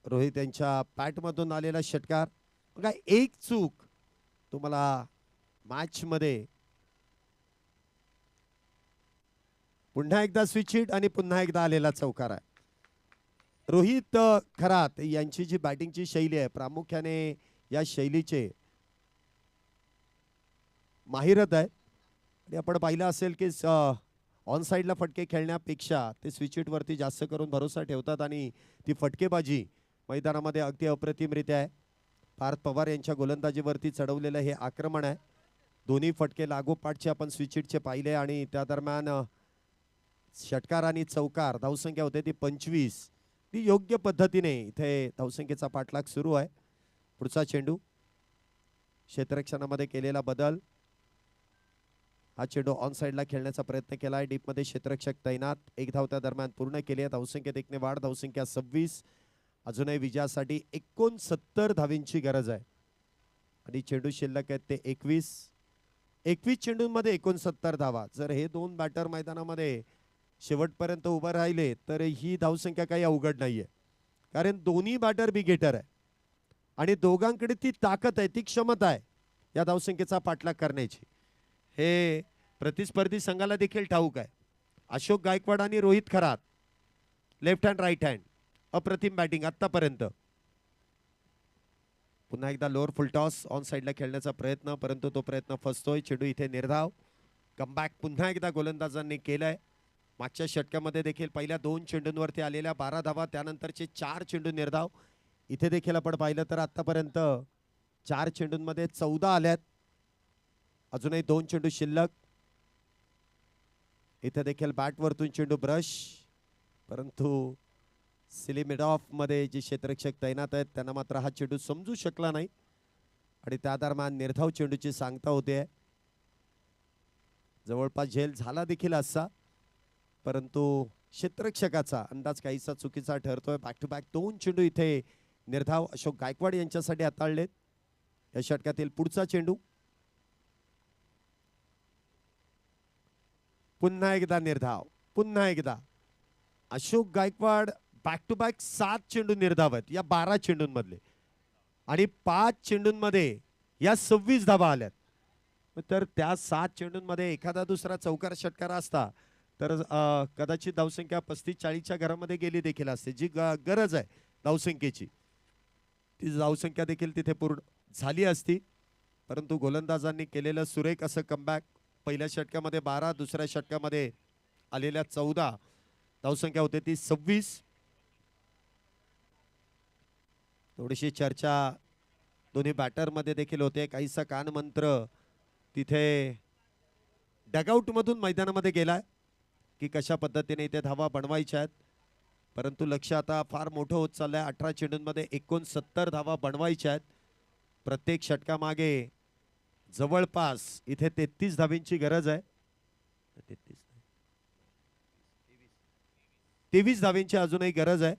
रोहित यांच्या पॅटमधून आलेला षटकार. बघा एक चूक तुम्हाला मॅच मध्ये पुन्हा एकदा स्विच हिट आणि पुन्हा एकदा आलेला चौकार आहे. रोहित खरात यांची जी बॅटिंगची शैली आहे प्रामुख्याने या शैलीचे माहिरत आहे आणि आपण पाहिलं असेल की ऑन साईडला फटके खेळण्यापेक्षा ते स्विच हिट वरती जास्त करून भरोसा ठेवतात आणि ती फटकेबाजी मैदानामध्ये अगदी अप्रतिमरित्या आहे. पार्थ पवार यांच्या गोलंदाजीवरती चढवलेलं हे आक्रमण आहे. दोन्ही फटके लागोपाठचे आपण स्विच हिटचे पाहिले आणि त्या दरम्यान षटकार आणि चौकार. धावसंख्या होते ती 25. ती योग्य पद्धतीने इथे धावसंख्येचा पाठलाग सुरू आहे. पुढचा चेंडू. क्षेत्ररक्षणामध्ये केलेला बदल. हा चेंडू ऑन साईडला खेळण्याचा प्रयत्न केला आहे. डीपमध्ये क्षेत्ररक्षक तैनात. 1 धाव त्या दरम्यान पूर्ण केली आहे. धावसंख्येत 1 ने वाढ. धावसंख्या 26. अजूनही विजयासाठी 69 धावींची गरज आहे आणि चेंडू शिल्लक आहेत ते 21 चेंडूंमध्ये 69 धावा. जर हे 2 बॅटर मैदानामध्ये शेवटपर्यंत उभं राहिले तर ही धावसंख्या काही अवघड नाहीये, कारण दोन्ही बॅटर बिगेटर आहे आणि दोघांकडे ती ताकद आहे, ती क्षमता आहे या धावसंख्येचा पाठलाग करण्याची. हे प्रतिस्पर्धी संघाला देखील ठाऊक आहे. अशोक गायकवाड आणि Rohit Kharat left hand right hand अप्रतिम बॅटिंग आतापर्यंत. पुन्हा एकदा लोअर फुल टॉस ऑन साईडला खेळण्याचा प्रयत्न, परंतु तो प्रयत्न फसतोय. चेंडू इथे निर्धाव. कमबॅक पुन्हा एकदा गोलंदाजांनी केलाय. मागच्या षटकामध्ये देखील पहिल्या 2 चेंडूंवरती आलेल्या 12 धावा, त्यानंतरचे 4 चेंडू निर्धाव. इथे देखील आपण पाहिलं तर आतापर्यंत 4 चेंडूंमध्ये 14 आल्यात. अजूनही 2 चेंडू शिल्लक. इथे देखील बॅटवरतून चेंडू ब्रश, परंतु सिलिमिडॉफ मध्ये जे क्षेत्ररक्षक तैनात आहेत त्यांना मात्र हा चेंडू समजू शकला नाही आणि त्या दरम्यान निर्धाव चेंडूची सांगता होते. जवळपास झेल झाला देखील असा, परंतु क्षेत्ररक्षकाचा अंदाज काहीसा चुकीचा ठरतोय. बॅक टू बॅक 2 चेंडू इथे निर्धाव अशोक गायकवाड यांच्यासाठी हाताळलेत. या षटकातील पुढचा चेंडू पुन्हा एकदा निर्धाव, पुन्हा एकदा Ashok Gaikwad. Back to back 7 चेंडू निर्धाव आहेत या 12 चेंडूंमधले आणि 5 चेंडूंमध्ये या 26 धावा आल्यात. तर त्या 7 चेंडूंमध्ये एखादा दुसरा चौकार षटकार असता तर कदाचित धावसंख्या 35-40च्या घरामध्ये गेली देखील असते. जी गरज आहे धावसंख्येची ती धावसंख्या देखील तिथे पूर्ण झाली असती, परंतु गोलंदाजांनी केलेलं सुरेख असं कमबॅक. पहिल्या षटकामध्ये 12, दुसऱ्या षटकामध्ये आलेल्या 14, धावसंख्या होते ती 26. थोडीशी चर्चा दोन्ही बॅटरमध्ये देखील होते. काहीसा कानमंत्र तिथे डगआउट मधून मैदानामध्ये गेलाय की कशा पद्धतीने इथे धावा बनवायच्या आहेत, परंतु लक्ष आता फार मोठं होत चाललंय. 18 चेंडूंमध्ये 69 धावा बनवायच्या आहेत. प्रत्येक षटकामागे जवळपास इथे 33 धावींची गरज आहे. 23 धावींची अजूनही गरज आहे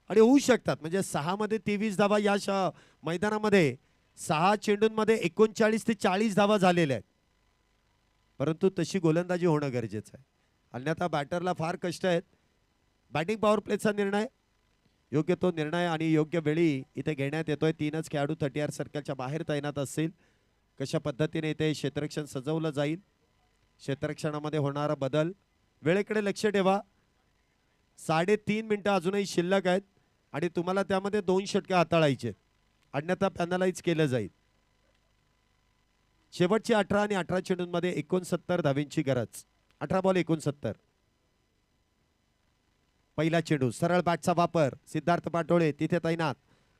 आणि होऊ शकतात. म्हणजे 6 मध्ये 23 धावा या मैदानामध्ये 6 चेंडूंमध्ये 39 ते 40 धावा झालेल्या आहेत, परंतु तशी गोलंदाजी होणं गरजेचं आहे. अन्यथा बॅटरला फार कष्ट आहेत. बॅटिंग पॉवर प्लेचा निर्णय योग्य तो निर्णय आणि योग्य वेळी इथे घेण्यात येतोय. 3च खेळाडू 30 सर्कलच्या बाहेर तैनात असतील. कशा पद्धतीने इथे क्षेत्ररक्षण सजवलं जाईल, क्षेत्ररक्षणामध्ये होणारा बदल, वेळेकडे लक्ष ठेवा. 3.5 मिनिटं अजूनही शिल्लक आहेत आणि तुम्हाला त्यामध्ये 2 षटके हाताळायचे, अन्यथा पॅनलाइज केलं जाईल. शेवटची 18 आणि 18 चेंडूंमध्ये 69 धावींची गरज. 18 बॉल 69. पहिला चेंडू सरळ बॅटचा वापर, सिद्धार्थ पाटोळे तिथे तैनात.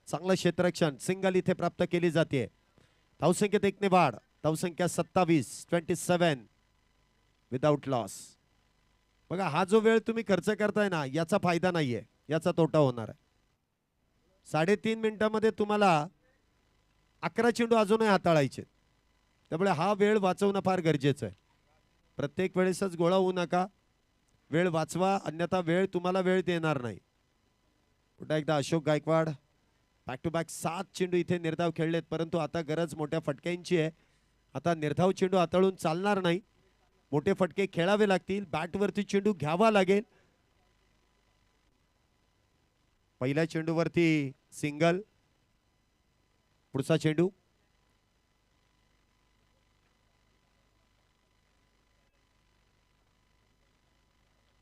चांगलं क्षेत्ररक्षण, सिंगल इथे प्राप्त केली जाते. धावसंख्येत 1 ने वाढ, धावसंख्या 27 विदाउट लॉस. बघा हा जो वेळ तुम्ही खर्च करताय ना, याचा फायदा नाहीये, याचा तोटा होणार आहे. 3.5 मिनिटांमध्ये तुम्हाला 11 चेंडू अजूनही हाताळायचे, त्यामुळे हा वेळ वाचवणं फार गरजेचं आहे. प्रत्येक वेळेसच गोळा होऊ नका, वेळ वाचवा, अन्यथा वेळ तुम्हाला वेळ देणार नाही. पुन्हा एकदा Ashok Gaikwad back to back 7 चेंडू इथे निर्धाव खेळलेत, परंतु आता गरज मोठ्या फटक्यांची आहे. आता निर्धाव चेंडू हाताळून चालणार नाही, मोठे फटके खेळावे लागतील. बॅटवरती चेंडू घ्यावा लागेल. पहिल्या चेंडूवरती सिंगल, पुढचा चेंडू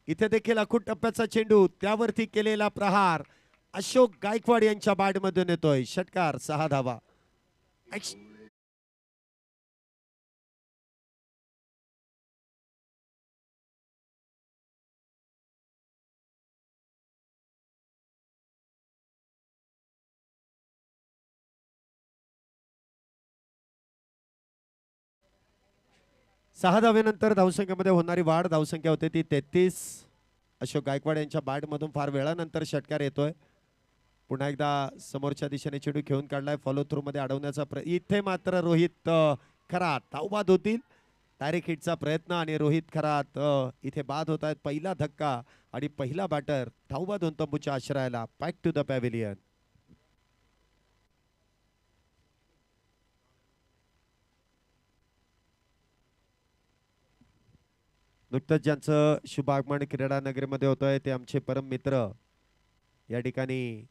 इथे देखील अखूट टप्प्याचा चेंडू, त्यावरती केलेला प्रहार अशोक गायकवाड यांच्या बॅटमधून येतोय. षटकार 6 धावा. सहा धावेनंतर धावसंख्येमध्ये होणारी वाढ, धावसंख्या होते ती 33. अशोक गायकवाड यांच्या बॅटमधून फार वेळानंतर षटकार येतोय. पुन्हा एकदा समोरच्या दिशेने चेंडू खेळून काढलाय, फॉलो थ्रू मध्ये अडवण्याचा इथे मात्र रोहित खरात धावबाद होतील. डायरेक्ट हिटचा प्रयत्न आणि रोहित खरात इथे बाद होत आहेत. पहिला धक्का आणि पहिला बॅटर धावबाद होऊन तंबूच्या आश्रयाला. Back to the pavilion. नुकतंच ज्यांचं शुभ आगमन क्रीडा नगरीमध्ये होत आहे ते आमचे परम मित्र या ठिकाणी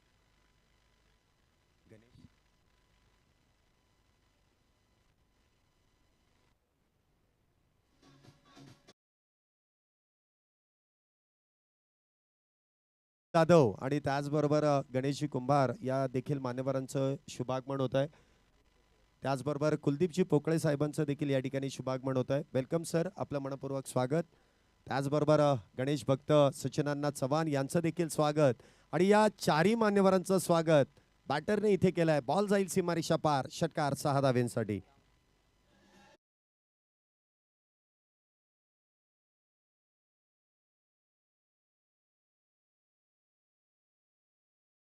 जाधव आणि त्याचबरोबर गणेशजी कुंभार या देखील मान्यवरांचं शुभागमन होत आहे. त्याचबरोबर कुलदीपजी पोकळे साहेबांचं देखील या ठिकाणी शुभागमन होत आहे. वेलकम सर, आपलं मनपूर्वक स्वागत. त्याचबरोबर गणेश भक्त सचिनांना चव्हाण यांचं देखील स्वागत आणि या चारही मान्यवरांचं स्वागत बॅटरने इथे केलंय. बॉल जाईल सीमारेषा पार. षटकार 6 धावेंसाठी.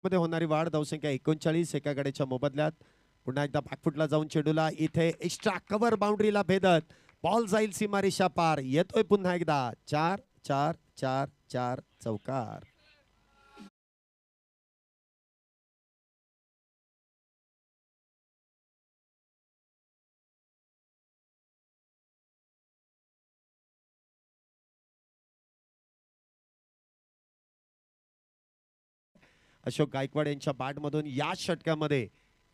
मध्ये होणारी वाढ धावसंख्या 39 एका गड्याच्या मोबदल्यात. पुन्हा एकदा बॅकफुटला जाऊन चेंडूला इथे एक्स्ट्रा कव्हर बाउंड्रीला भेदत बॉल जाईल सीमारेषा पार. येतोय पुन्हा एकदा 4 4 4 4 चौकार. अशोक गायकवाड यांच्या बॅटमधून या षटकामध्ये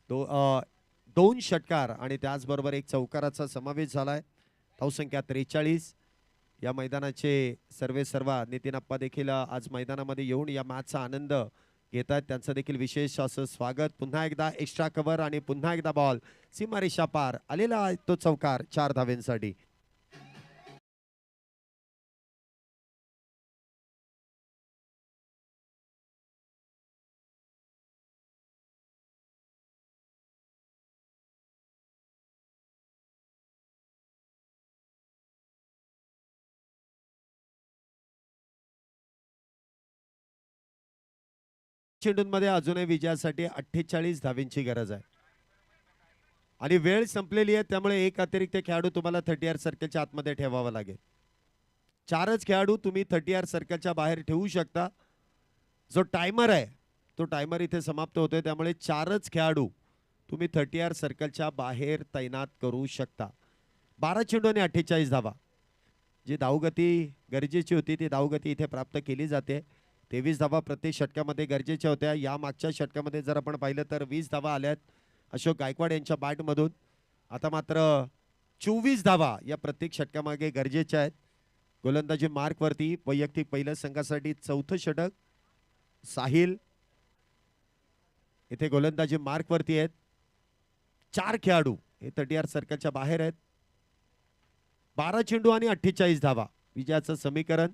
दोन षटकार आणि त्याचबरोबर एक चौकाराचा समावेश झालाय. धावसंख्या 43. या मैदानाचे सर्वेसर्वा नितीन आप्पा देखील आज मैदानामध्ये येऊन या मॅचचा आनंद घेत आहेत. त्यांचं देखील विशेष असं स्वागत. पुन्हा एकदा एक्स्ट्रा कव्हर आणि पुन्हा एकदा बॉल सीमारेषा पार आलेला आहे तो चौकार 4 धावेंसाठी. चेंडूंमध्ये अजूनही विजयासाठी 48 धावेंची गरज आहे आणि वेळ संपलेली आहे. त्यामुळे एक अतिरिक्त खेळाडू तुम्हाला 30 सर्कलच्या आतमध्ये ठेवावा लागेल. 4च खेळाडू तुम्ही 30 सर्कलच्या बाहेर ठेवू शकता. जो टायमर आहे तो टायमर इथे समाप्त होतोय. त्यामुळे 4च खेळाडू तुम्ही 30 सर्कलच्या बाहेर तैनात करू शकता. 12 चेंडू आणि 48 धावा. जी धावगती गरजेची होती ती धावगती इथे प्राप्त केली जाते. 23 धावा प्रत्येक षटकामध्ये गरजेच्या होत्या. या मागच्या षटकामध्ये जर आपण पाहिलं तर 20 धावा आल्यात अशोक गायकवाड यांच्या बॅटमधून. आता मात्र 24 धावा या प्रत्येक षटकामागे गरजेच्या आहेत. गोलंदाजी मार्कवरती वैयक्तिक पहिल्या संघासाठी 4थं षटक. साहिल इथे गोलंदाजी मार्कवरती आहेत. 4 खेळाडू हे 30 सर्कलच्या बाहेर आहेत. 12 चेंडू आणि 48 धावा विजयाचं समीकरण.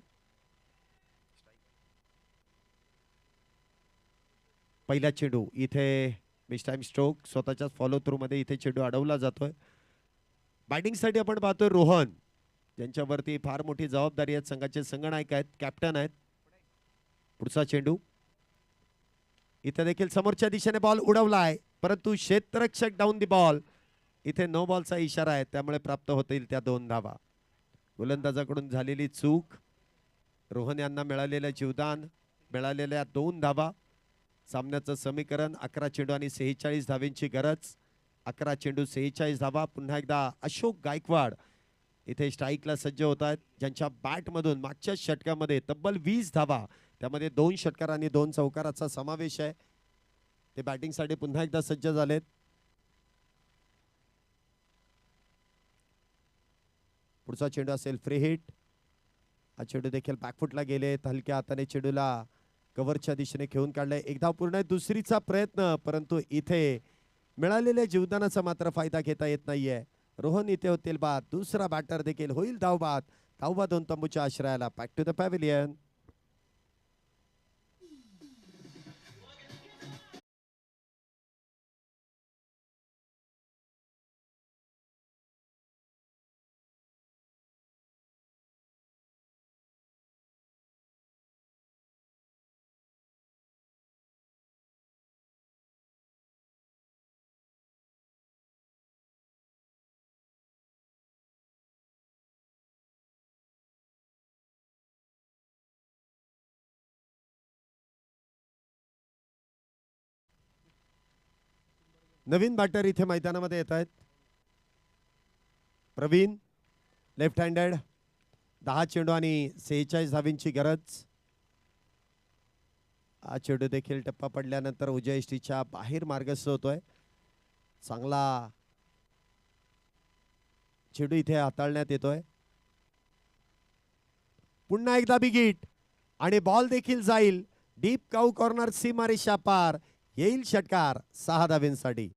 पहिला चेंडू इथे मिस टाइम स्ट्रोक स्वतःच्याच फॉलो थ्रू मध्ये इथे चेंडू अडवला जातोय. बॅटिंगसाठी आपण पाहतोय रोहन ज्यांच्यावरती फार मोठी जबाबदारी आहे. संघाचे संघनायक आहेत, कॅप्टन आहेत. पुढचा चेंडू इथे देखील समोरच्या दिशेने बॉल उडवला आहे परंतु क्षेत्ररक्षक डाऊन दी बॉल. इथे नो बॉलचा इशारा आहे त्यामुळे प्राप्त होतील त्या 2 धावा. गोलंदाजाकडून झालेली चूक. रोहन यांना मिळालेलं जीवदान, मिळालेल्या 2 धावा. सामन्याचं समीकरण 11 चेंडू आणि 46 धावेंची गरज. 11 चेंडू 46 धावा. पुन्हा एकदा अशोक गायकवाड इथे स्ट्राईकला सज्ज होत आहेत. ज्यांच्या बॅटमधून मागच्या षटकामध्ये तब्बल 20 धावा त्यामध्ये 2 षटकार आणि 2 चौकाराचा समावेश आहे. ते बॅटिंगसाठी पुन्हा एकदा सज्ज झालेत. पुढचा चेंडू असेल फ्री हिट. हा चेंडू देखील बॅकफुटला गेले. हलक्या हाताने चेंडूला कव्हरच्या दिशेने खेळून काढलाय. एक धाव पूर्ण आहे. दुसरीचा प्रयत्न परंतु इथे मिळालेल्या जीवदानाचा मात्र फायदा घेता येत नाहीये. रोहन इथे होतील बाद. दुसरा बॅटर देखील होईल धावबाद. धावबाद 2 तंबूच्या आश्रयाला. Back to the pavilion. नवीन बॅटर इथे मैदानामध्ये येत आहेत. Pravin left handed. 10 चेंडू आणि 46 धावींची गरज. हा चेंडू देखील टप्पा पडल्यानंतर उजव्या यष्टीच्या बाहेर मार्गस्थ होतोय. चांगला चेंडू इथे हाताळण्यात येतोय. पुन्हा एकदा बिग हिट आणि बॉल देखील जाईल डीप काऊ कॉर्नर सीमारेषा पार. येईल षटकार 6 धावेंसाठी.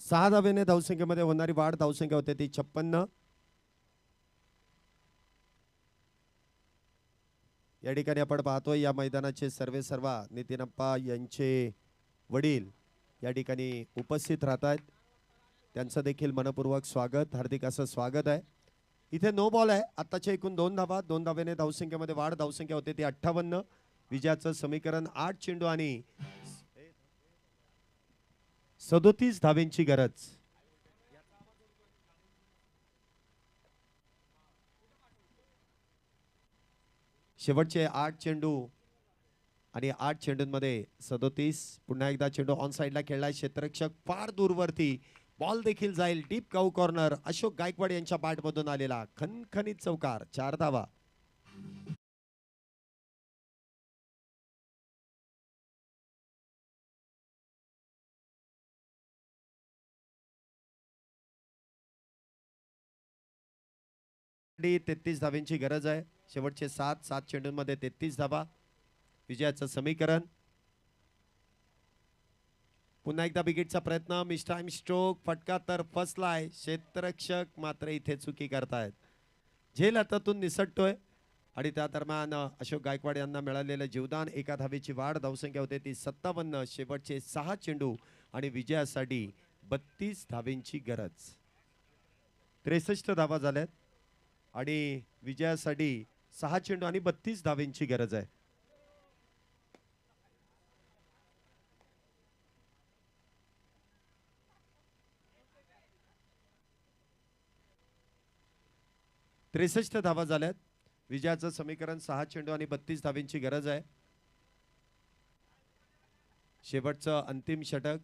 6 धावेने धावसंख्येमध्ये होणारी वाढ. धावसंख्या होते ती 56. या ठिकाणी आपण पाहतोय या मैदानाचे सर्वेसर्वा नितीन अप्पा यांचे वडील या ठिकाणी उपस्थित राहत आहेत. त्यांचं देखील मनपूर्वक स्वागत, हार्दिक असं स्वागत आहे. इथे नो बॉल आहे. आत्ताच्या एकूण 2 धावा. 2 धावेने धावसंख्येमध्ये वाढ. धावसंख्या होते ती 58. विजयाचं समीकरण 8 चेंडू आणि 37 धावेंची गरज. शेवटचे 8 चेंडू आणि 8 चेंडूंमध्ये 37. पुन्हा एकदा चेंडू ऑन साइडला खेळलाय क्षेत्ररक्षक फार दूरवरती. बॉल देखील जाईल डीप काऊ कॉर्नर. अशोक गायकवाड यांच्या बॅटमधून आलेला खणखणीत चौकार. 4 धावा. डी 33 धावेंची गरज आहे. शेवटचे 7 चेंडूंमध्ये 33 धावा. विजयाचं समीकरण. पुन्हा एकदा विकेटचा प्रयत्न. Miss time stroke. फटका तर फसलाय. क्षेत्ररक्षक मात्र इथे चुकी करतायत. झेल हातातून निसटतोय आणि त्या दरम्यान अशोक गायकवाड यांना मिळालेलं जीवदान. 1 धावेची वाढ. धावसंख्या होते ती 57. शेवटचे 6 चेंडू आणि विजयासाठी 32 धावेंची गरज. 63 धावा झाल्यात आणि विजयासाठी 6 चेंडू आणि 32 धावेंची गरज आहे. त्रेसष्ट धावा झाल्यात. विजयाचं समीकरण 6 चेंडू आणि 32 धावेंची गरज आहे. शेवटचं अंतिम षटक.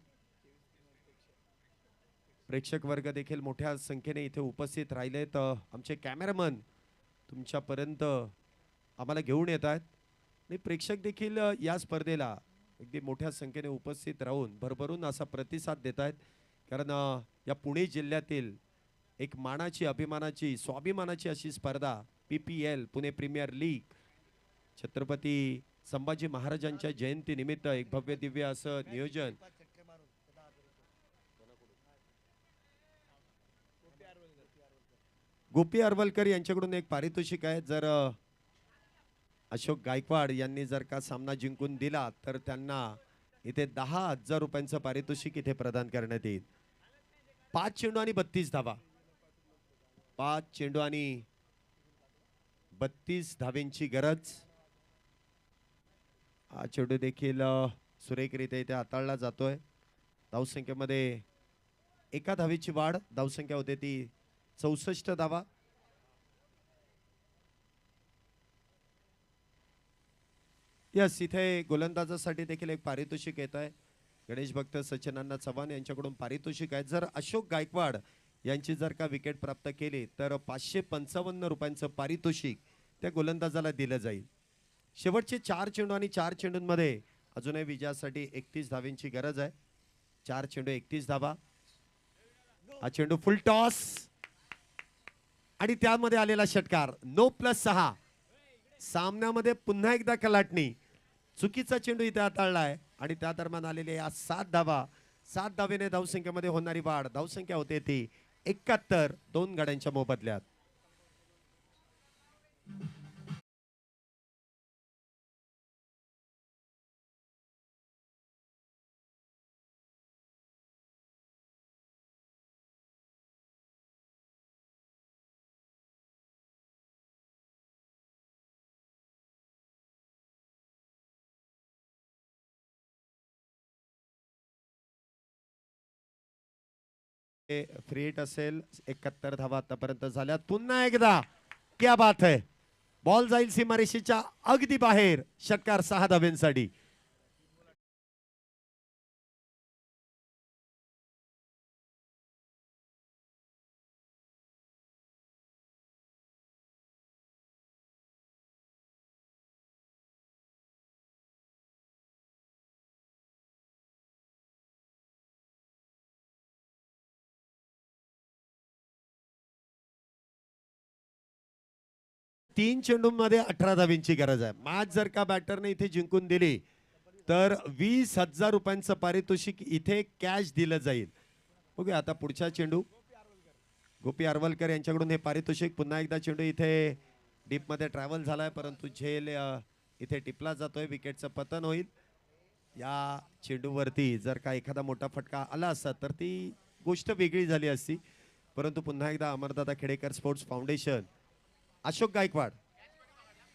प्रेक्षक वर्ग देखील मोठ्या संख्येने इथे उपस्थित राहिले. तर आमचे कॅमेरामन तुमच्यापर्यंत आम्हाला घेऊन येत आहेत आणि प्रेक्षक देखील या स्पर्धेला अगदी मोठ्या संख्येने उपस्थित राहून भरभरून असा प्रतिसाद देत आहेत. कारण या पुणे जिल्ह्यातील एक मानाची, अभिमानाची, स्वाभिमानाची अशी स्पर्धा PPL Pune premier league Chhatrapati Sambhaji महाराजांच्या जयंती निमित्त एक भव्य दिव्य असं नियोजन. गोपी अरवलकर यांच्याकडून एक पारितोषिक आहे. जर अशोक गायकवाड यांनी जर का सामना जिंकून दिला तर त्यांना इथे 10,000 रुपयांचं पारितोषिक इथे प्रदान करण्यात येईल. 5 चेंडू आणि 32 धावा. 5 चेंडू आणि 32 धावेंची गरज. हा चेंडू देखील सुरेखरित्या इथे हाताळला जातोय. धावसंख्येमध्ये 1 धावेची वाढ. धावसंख्या होते ती 64 धावा. यस, इथे गोलंदाजासाठी देखील एक पारितोषिक येत आहे. गणेश भक्त सचिनांना चव्हाण यांच्याकडून पारितोषिक आहे. जर अशोक गायकवाड यांची जर का विकेट प्राप्त केली तर 555 रुपयांचं पारितोषिक त्या गोलंदाजाला दिलं जाईल. शेवटचे 4 चेंडू आणि 4 चेंडूंमध्ये अजूनही विजयासाठी 31 धावेंची गरज आहे. 4 चेंडू 31 धावा. हा चेंडू फुल टॉस आणि त्यामध्ये आलेला षटकार. 9+6. सामन्यामध्ये पुन्हा एकदा कलाटणी. चुकीचा चेंडू इथे हाताळलाय आणि त्या दरम्यान आलेले या 7 धावा. 7 धावेने धावसंख्येमध्ये होणारी वाढ. धावसंख्या होते ती 71. 2 गाड्यांच्या मोबदल्यात. फ्री हिट असेल. 71 धावा आतापर्यंत झाल्या. पुन्हा एकदा क्या बात है. बॉल जाईल सीमारेषेच्या अगदी बाहेर. षटकार 6 धावेंसाठी. तीन चेंडूंमध्ये 18 धावेंची गरज आहे. मॅच जर का बॅटरने इथे जिंकून दिली तर 20,000 रुपयांचं पारितोषिक इथे कॅश दिलं जाईल. बघूया आता पुढचा चेंडू गोपी आरवलकर यांच्याकडून हे पारितोषिक. पुन्हा एकदा चेंडू इथे डीपमध्ये ट्रॅव्हल झालाय, परंतु झेल इथे टिपला जातोय. विकेटचं पतन होईल. या चेंडूवरती जर का एखादा मोठा फटका आला असता तर ती गोष्ट वेगळी झाली असती, परंतु पुन्हा एकदा अमरदादा खेडेकर स्पोर्ट्स फाउंडेशन, अशोक गायकवाड,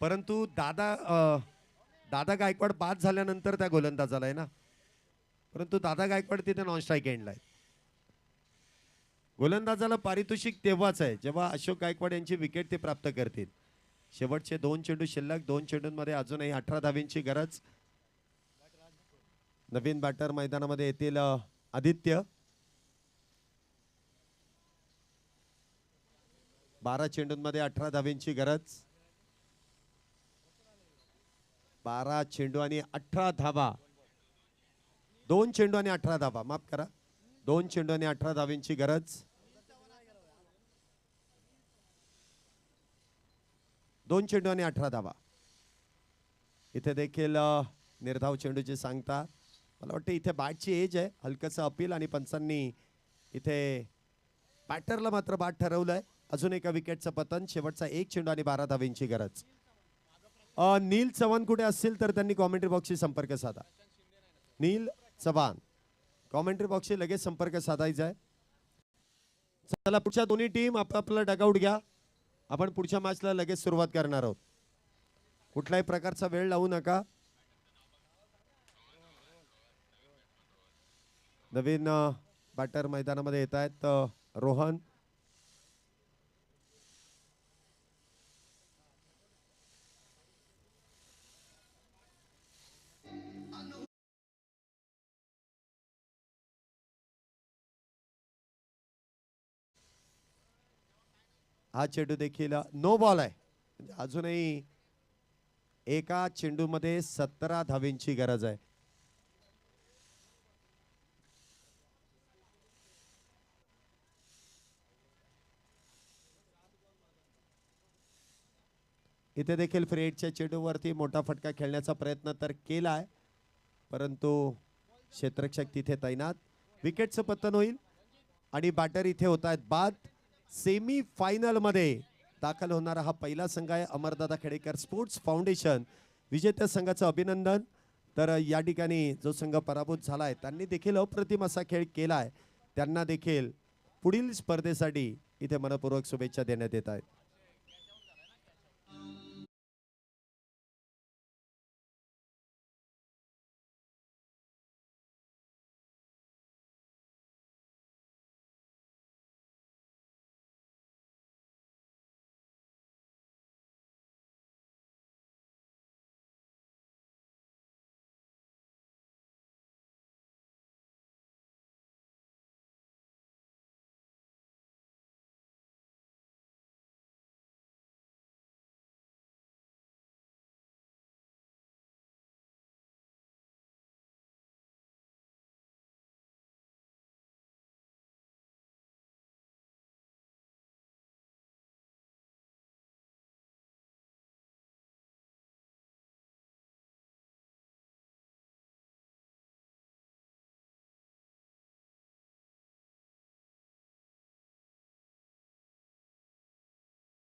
परंतु दादा गायकवाड बाद झाल्यानंतर त्या गोलंदाजाला आहे ना, परंतु दादा गायकवाड तिथे नॉन स्ट्राईक एंडला आहे. गोलंदाजाला पारितोषिक तेव्हाच आहे जेव्हा अशोक गायकवाड यांची विकेट ते प्राप्त करतील. शेवटचे 2 चेंडू शिल्लक. 2 चेंडूंमध्ये अजूनही 18 धावींची गरज. नवीन बॅटर मैदानामध्ये येतील आदित्य. 12 चेंडूंमध्ये 18 धावींची गरज. 12 चेंडू आणि 18 धावा. 2 चेंडू आणि 18 धावा, माफ करा, 2 चेंडू आणि 18 धावींची गरज. 2 चेंडू आणि 18 धावा. इथे देखील निर्धाव चेंडूची सांगता. मला वाटतं इथे बॅटची एज आहे, हलकंसं अपील, आणि पंचांनी इथे बॅटरला मात्र बाद ठरवलंय. अजून एका विकेटचं पतन. शेवटचा 1 चेंडू आणि 12 धावींची गरज. नील चव्हाण कुठे असतील तर त्यांनी कॉमेंट्री बॉक्सशी संपर्क साधा. नील चव्हाण कॉमेंट्री बॉक्सशी लगेच संपर्क साधायचा आहे. चला पुढच्या दोन्ही टीम आपापला डगआउट घ्या. आपण पुढच्या मॅचला लगेच सुरुवात करणार आहोत. कुठल्याही प्रकारचा वेळ लावू नका. नवीन बॅटर मैदानामध्ये येत आहेत रोहन. हा चेंडू देखील नो बॉल आहे. म्हणजे अजूनही एका चेंडूमध्ये 17 धावींची गरज आहे. इथे देखील फ्रेडच्या चेंडूवरती मोठा फटका खेळण्याचा प्रयत्न तर केला आहे, परंतु क्षेत्ररक्षक तिथे तैनात. विकेटचं पतन होईल आणि बॅटर इथे होत आहेत बाद. सेमी फायनल मध्ये दाखल होणारा हा पहिला संघ आहे अमरदादा खेडेकर स्पोर्ट्स फाउंडेशन. विजेत्या संघाचं अभिनंदन. तर या ठिकाणी जो संघ पराभूत झाला आहे त्यांनी देखील अप्रतिम असा खेळ केला आहे. त्यांना देखील पुढील स्पर्धेसाठी इथे मनपूर्वक शुभेच्छा देण्यात येत आहेत.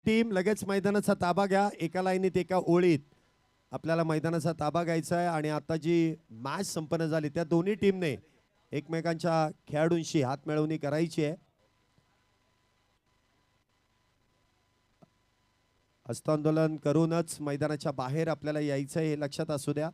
टीम लगेच मैदानाचा ताबा घ्या. एका लाईनीत एका ओळीत आपल्याला मैदानाचा ताबा घ्यायचा आहे. आणि आता जी मॅच संपन्न झाली त्या दोन्ही टीमने एकमेकांच्या खेळाडूंशी हातमिळवणी करायची आहे. हस्तांदोलन करूनच मैदानाच्या बाहेर आपल्याला यायचं आहे हे लक्षात असू द्या.